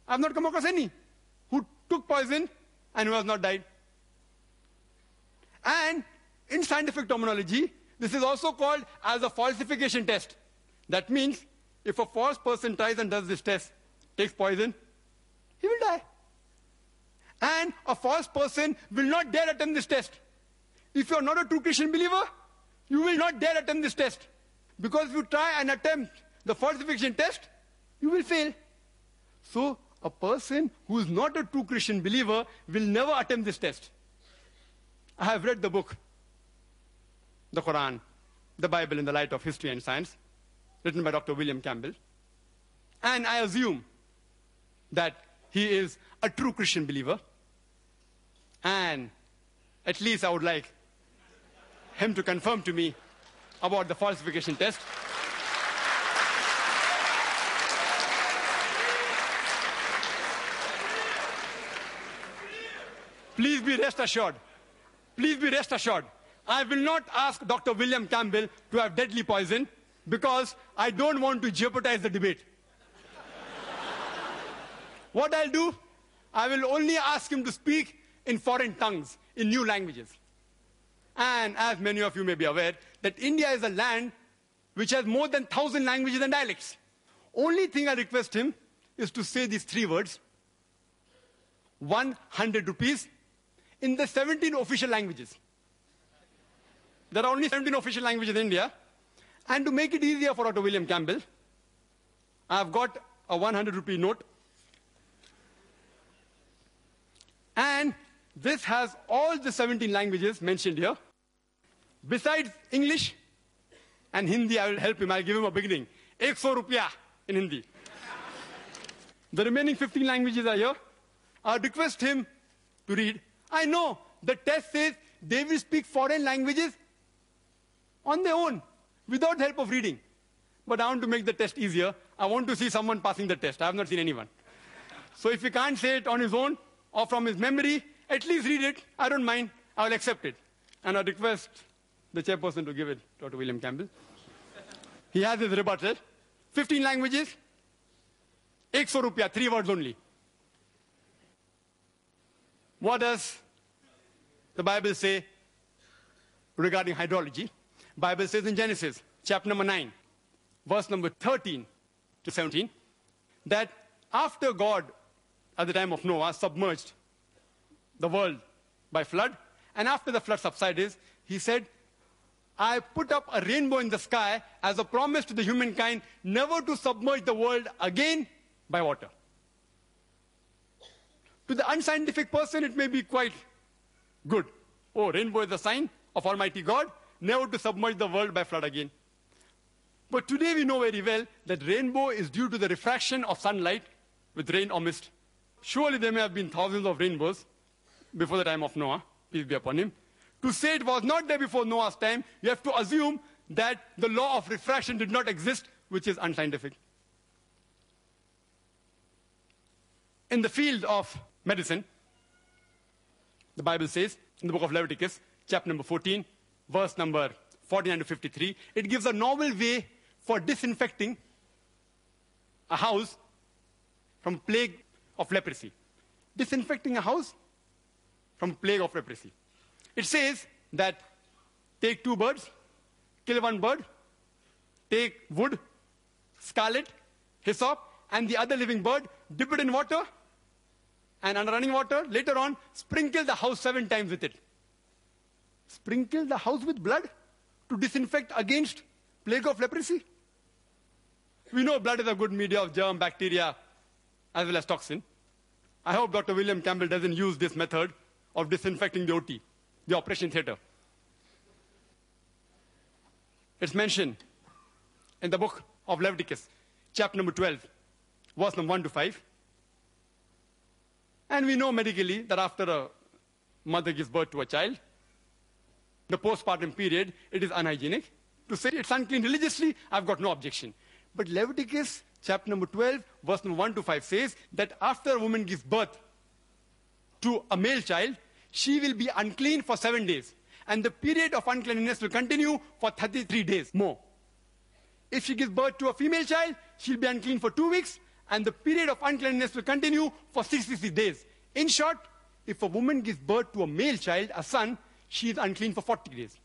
I have not come across any who took poison and who has not died. And in scientific terminology, this is also called as a falsification test. That means if a false person tries and does this test, takes poison, he will die. And a false person will not dare attempt this test. If you are not a true Christian believer, You will not dare attempt this test. Because if you try and attempt the falsification test, you will fail. So, a person who is not a true Christian believer will never attempt this test. I have read the book, the Quran, the Bible in the light of history and science, written by Dr. William Campbell. And I assume that he is a true Christian believer. And at least I would like him to confirm to me about the falsification test. Please be rest assured. Please be rest assured. I will not ask Dr. William Campbell to have deadly poison because I don't want to jeopardize the debate. What I'll do, I will only ask him to speak in foreign tongues, in new languages. And as many of you may be aware, that India is a land which has more than 1,000 languages and dialects. Only thing I request him is to say these 3 words, 100 rupees, in the 17 official languages. There are only 17 official languages in India. And to make it easier for Dr. William Campbell, I have got a 100 rupee note. And this has all the 17 languages mentioned here. Besides English and Hindi, I will help him. I'll give him a beginning. 100 rupiah in Hindi. The remaining 15 languages are here. I request him to read. I know the test says they will speak foreign languages on their own, without help of reading. But I want to make the test easier. I want to see someone passing the test. I have not seen anyone. So if he can't say it on his own or from his memory, at least read it. I don't mind. I will accept it. And I request the chairperson to give it to Dr. William Campbell. He has his rebuttal. 15 languages, 100 rupiah, 3 words only. What does the Bible say regarding hydrology? Bible says in Genesis, chapter number 9, verse number 13 to 17, that after God, at the time of Noah, submerged the world by flood, and after the flood subsided, he said, I put up a rainbow in the sky as a promise to the humankind never to submerge the world again by water. To the unscientific person, it may be quite good. Oh, rainbow is a sign of Almighty God, never to submerge the world by flood again. But today we know very well that rainbow is due to the refraction of sunlight with rain or mist. Surely there may have been thousands of rainbows before the time of Noah, peace be upon him. To say it was not there before Noah's time, you have to assume that the law of refraction did not exist, which is unscientific. In the field of medicine, the Bible says, in the book of Leviticus, chapter number 14, verse number 49 to 53, it gives a novel way for disinfecting a house from plague of leprosy. Disinfecting a house from plague of leprosy. It says that take 2 birds, kill 1 bird, take wood, scarlet, hyssop, and the other living bird, dip it in water, and under running water, later on, sprinkle the house 7 times with it. Sprinkle the house with blood to disinfect against plague of leprosy? We know blood is a good media of germ, bacteria, as well as toxin. I hope Dr. William Campbell doesn't use this method of disinfecting the OT, the operation theater. It's mentioned in the book of Leviticus, chapter number 12, verse number 1 to 5. And we know medically that after a mother gives birth to a child, the postpartum period, it is unhygienic. To say it's unclean religiously, I've got no objection. But Leviticus chapter number 12, verse number 1 to 5 says that after a woman gives birth to a male child, she will be unclean for 7 days. And the period of uncleanness will continue for 33 days more. If she gives birth to a female child, she'll be unclean for 2 weeks. And the period of uncleanness will continue for 66 days. In short, if a woman gives birth to a male child, a son, she is unclean for 40 days.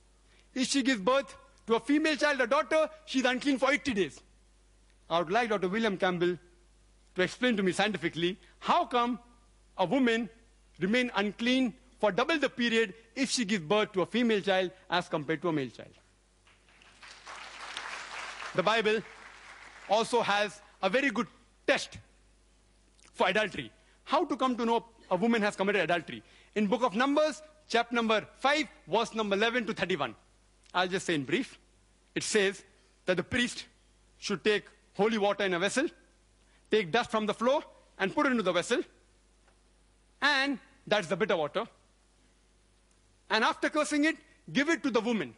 If she gives birth to a female child, a daughter, she is unclean for 80 days. I would like Dr. William Campbell to explain to me scientifically how come a woman remains unclean for double the period if she gives birth to a female child as compared to a male child. the Bible also has a very good test for adultery. How to come to know a woman has committed adultery? In book of Numbers, chapter number 5, verse number 11 to 31. I'll just say in brief. It says that the priest should take holy water in a vessel, take dust from the floor, and put it into the vessel. And that's the bitter water. And after cursing it, give it to the woman.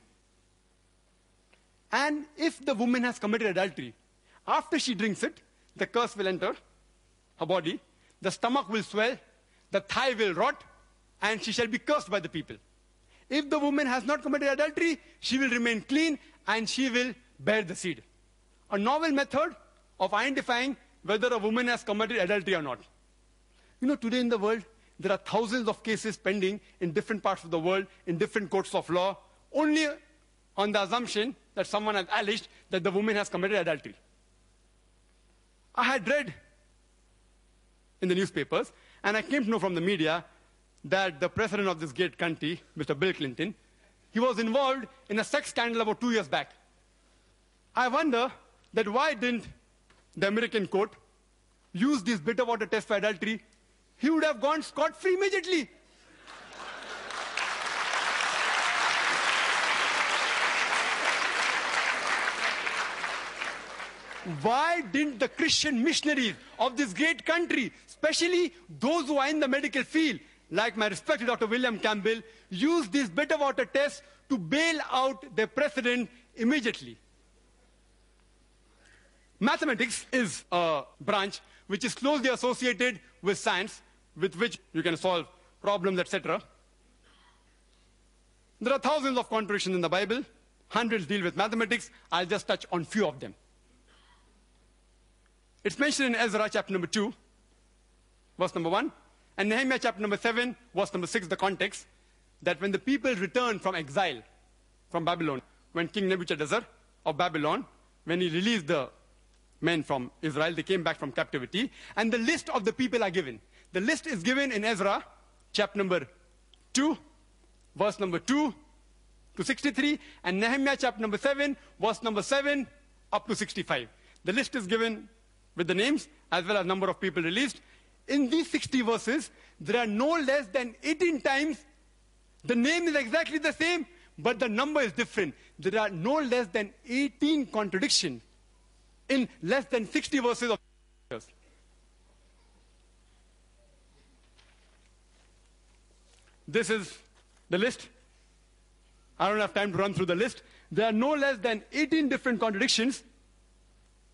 And if the woman has committed adultery, after she drinks it, the curse will enter her body, the stomach will swell, the thigh will rot, and she shall be cursed by the people. If the woman has not committed adultery, she will remain clean and she will bear the seed. A novel method of identifying whether a woman has committed adultery or not. You know, today in the world, there are thousands of cases pending in different parts of the world, in different courts of law, only on the assumption that someone has alleged that the woman has committed adultery. I had read in the newspapers, and I came to know from the media, that the president of this great country, Mr. Bill Clinton, he was involved in a sex scandal about 2 years back. I wonder that why didn't the American court use this bitter water test for adultery? He would have gone scot-free immediately. Why didn't the Christian missionaries of this great country, especially those who are in the medical field, like my respected Dr. William Campbell, use this bitter water test to bail out their president immediately? Mathematics is a branch which is closely associated with science, with which you can solve problems, etc. There are thousands of contradictions in the Bible. Hundreds deal with mathematics. I'll just touch on few of them. It's mentioned in Ezra chapter number 2, verse number 1, and Nehemiah chapter number 7, verse number 6, the context, that when the people returned from exile from Babylon, when King Nebuchadnezzar of Babylon, when he released the men from Israel, they came back from captivity, and the list of the people are given. The list is given in Ezra chapter number 2, verse number 2 to 63, and Nehemiah chapter number 7, verse number 7 up to 65. The list is given with the names as well as number of people released. In these 60 verses, there are no less than 18 times the name is exactly the same, but the number is different. There are no less than 18 contradictions in less than 60 verses of scriptures. This is the list. I don't have time to run through the list. There are no less than 18 different contradictions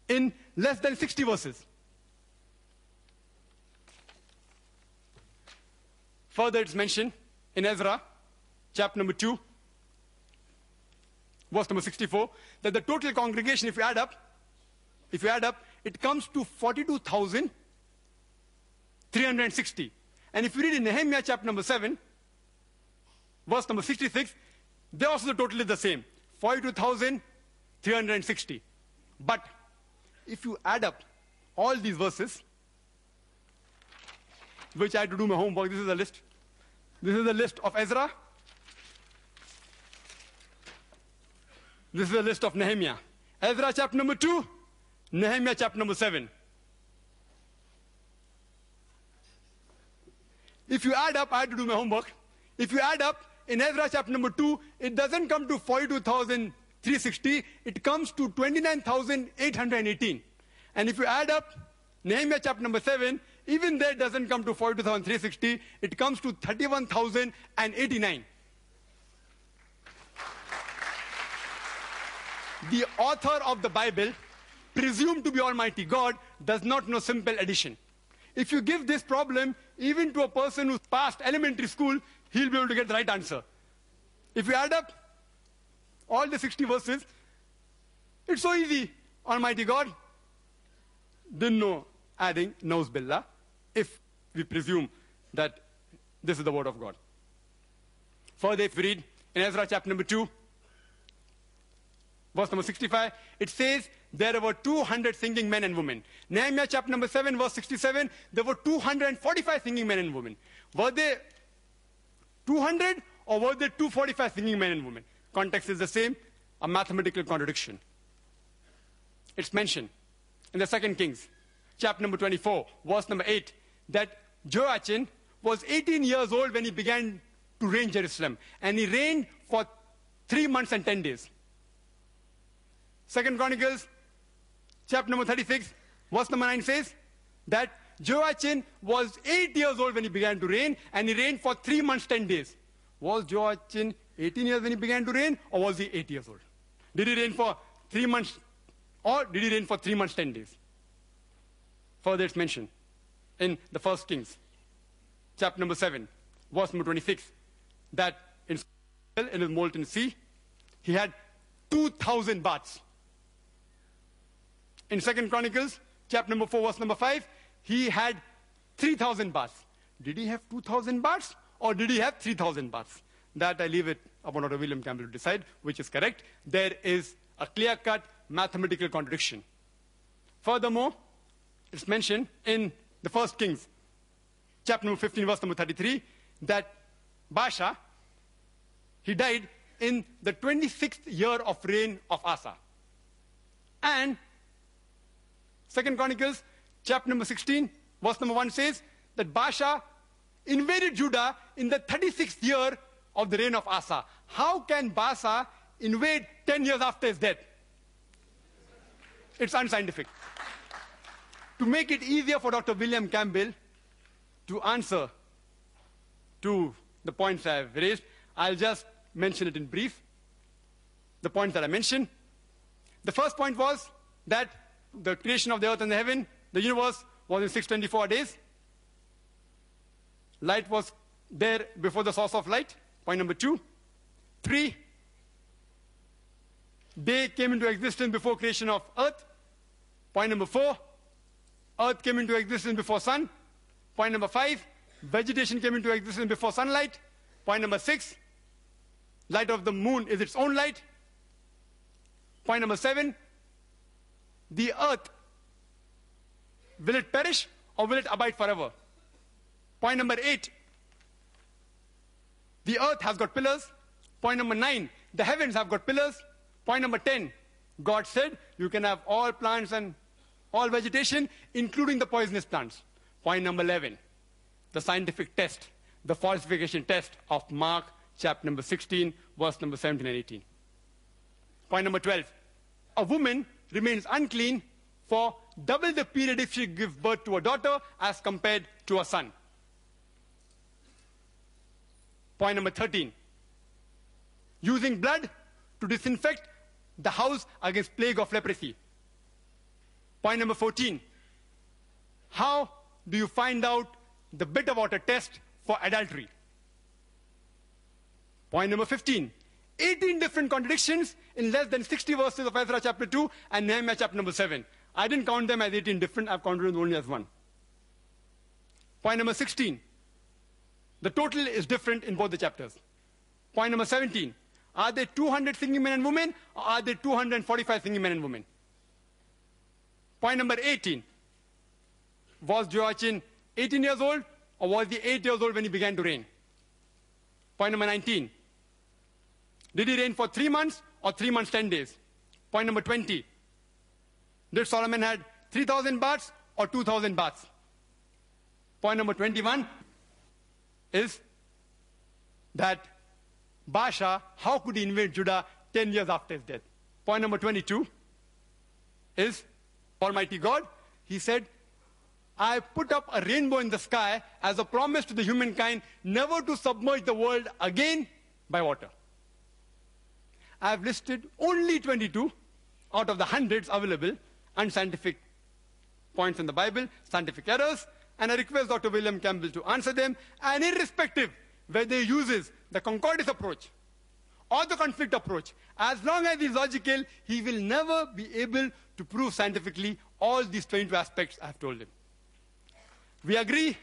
in less than 60 verses. Further, it's mentioned in Ezra, chapter number 2, verse number 64, that the total congregation, if you add up, it comes to 42,360. And if you read in Nehemiah chapter number 7, verse number 66, they also the total is the same, 42,360. But if you add up all these verses, which I had to do my homework, this is the list. This is the list of Ezra. This is the list of Nehemiah. Ezra chapter number 2, Nehemiah chapter number 7. If you add up, I had to do my homework. If you add up, in Ezra chapter number 2, it doesn't come to 42,360, it comes to 29,818. And if you add up Nehemiah chapter number 7, even there it doesn't come to 42,360, it comes to 31,089. The author of the Bible, presumed to be Almighty God, does not know simple addition. If you give this problem even to a person who's passed elementary school, he'll be able to get the right answer. If you add up all the 60 verses, it's so easy. Almighty God didn't know adding Nauz Billah, if we presume that this is the word of God. Further, if we read in Ezra chapter number 2, verse number 65, it says there were 200 singing men and women. Nehemiah chapter number 7, verse 67, there were 245 singing men and women. Were they 200 or were there 245 singing men and women? Context is the same, a mathematical contradiction. it's mentioned in the 2 Kings, chapter number 24, verse number 8, that Joachim was 18 years old when he began to reign Jerusalem. And he reigned for 3 months and 10 days. 2 Chronicles, chapter number 36, verse number 9 says that Joachim was 8 years old when he began to reign, and he reigned for 3 months, 10 days. Was Joachim 18 years when he began to reign, or was he 8 years old? Did he reign for 3 months, or did he reign for 3 months, 10 days? Further, it's mentioned in the 1 Kings, chapter number 7, verse number 26, that in his molten sea, he had 2,000 baths. In 2 Chronicles, chapter number 4, verse number 5, he had 3,000 baths. Did he have 2,000 baths, or did he have 3,000 baths? That I leave it upon Dr. William Campbell to decide which is correct. There is a clear-cut mathematical contradiction. Furthermore, it's mentioned in the 1 Kings, chapter number 15, verse number 33, that Baasha, he died in the 26th year of reign of Asa. And 2 Chronicles, chapter number 16, verse number 1 says that Baasha invaded Judah in the 36th year of the reign of Asa. How can Baasha invade 10 years after his death? It's unscientific. To make it easier for Dr. William Campbell to answer to the points I have raised, I'll just mention it in brief. The points that I mentioned. The first point was that the creation of the earth and the heaven, the universe, was in 624 days. Light was there before the source of light. Point number 2. 3. Day came into existence before creation of earth. Point number 4. Earth came into existence before sun. Point number 5. Vegetation came into existence before sunlight. Point number 6. Light of the moon is its own light. Point number 7. The earth, will it perish or will it abide forever? Point number 8. The earth has got pillars. Point number 9. The heavens have got pillars. Point number 10. God said you can have all plants and all vegetation, including the poisonous plants. Point number 11. The scientific test, the falsification test of Mark chapter number 16, verse number 17 and 18. Point number 12. A woman remains unclean for double the period if she gives birth to a daughter as compared to a son. Point number 13. Using blood to disinfect the house against plague of leprosy. Point number 14. How do you find out the bitter water test for adultery? Point number 15. 18 different contradictions in less than 60 verses of Ezra chapter 2 and Nehemiah chapter number 7. I didn't count them as 18 different, I've counted them only as one. Point number 16. The total is different in both the chapters. Point number 17. Are there 200 singing men and women, or are there 245 singing men and women? Point number 18. Was Joachim 18 years old, or was he 8 years old when he began to reign? Point number 19. Did he reign for 3 months or 3 months, 10 days? Point number 20. Did Solomon had 3,000 baths or 2,000 baths? Point number 21 is that Baasha, how could he invade Judah 10 years after his death? Point number 22 is Almighty God. He said, I put up a rainbow in the sky as a promise to the humankind never to submerge the world again by water. I have listed only 22 out of the hundreds available unscientific points in the Bible, scientific errors, and I request Dr. William Campbell to answer them, and irrespective whether he uses the concordance approach or the conflict approach, as long as he is logical, he will never be able to prove scientifically all these 22 aspects I have told him. We agree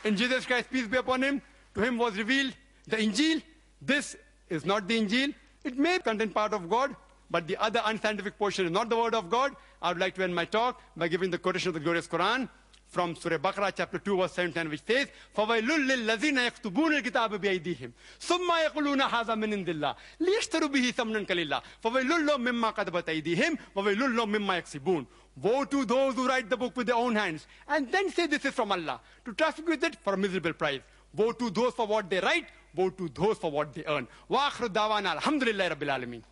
in Jesus Christ, peace be upon him. To him was revealed the Injil. This is not the Injil. It may contain part of God, but the other unscientific portion is not the word of God. I would like to end my talk by giving the quotation of the glorious Quran from Surah Baqarah chapter 2 verse 7 which says, فَوَيْلٌ لِلَّذِينَ يَكْتُبُونَ الْكِتَابَ بِأَيْدِيهِمْ ثُمَّ يَقُولُونَ هَذَا مِنْ عِنْدِ اللَّهِ لِيَشْتَرُوا بِهِ ثَمَنًا قَلِيلًا فَوَيْلٌ لَهُم مِّمَّا كَتَبَتْ أَيْدِيهِمْ وَوَيْلٌ لَهُم مِّمَّا يَكْسِبُونَ. Woe to those who write the book with their own hands and then say this is from Allah, to traffic with it for a miserable price. Woe to those for what they write, woe to those for what they earn. Wa akhiru da'wana alhamdulillahi rabbil alameen.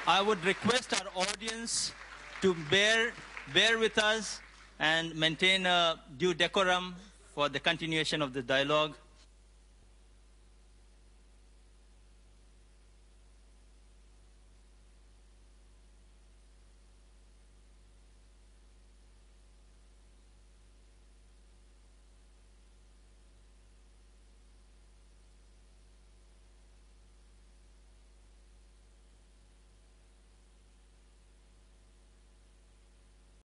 I would request our audience to bear with us and maintain a due decorum for the continuation of the dialogue.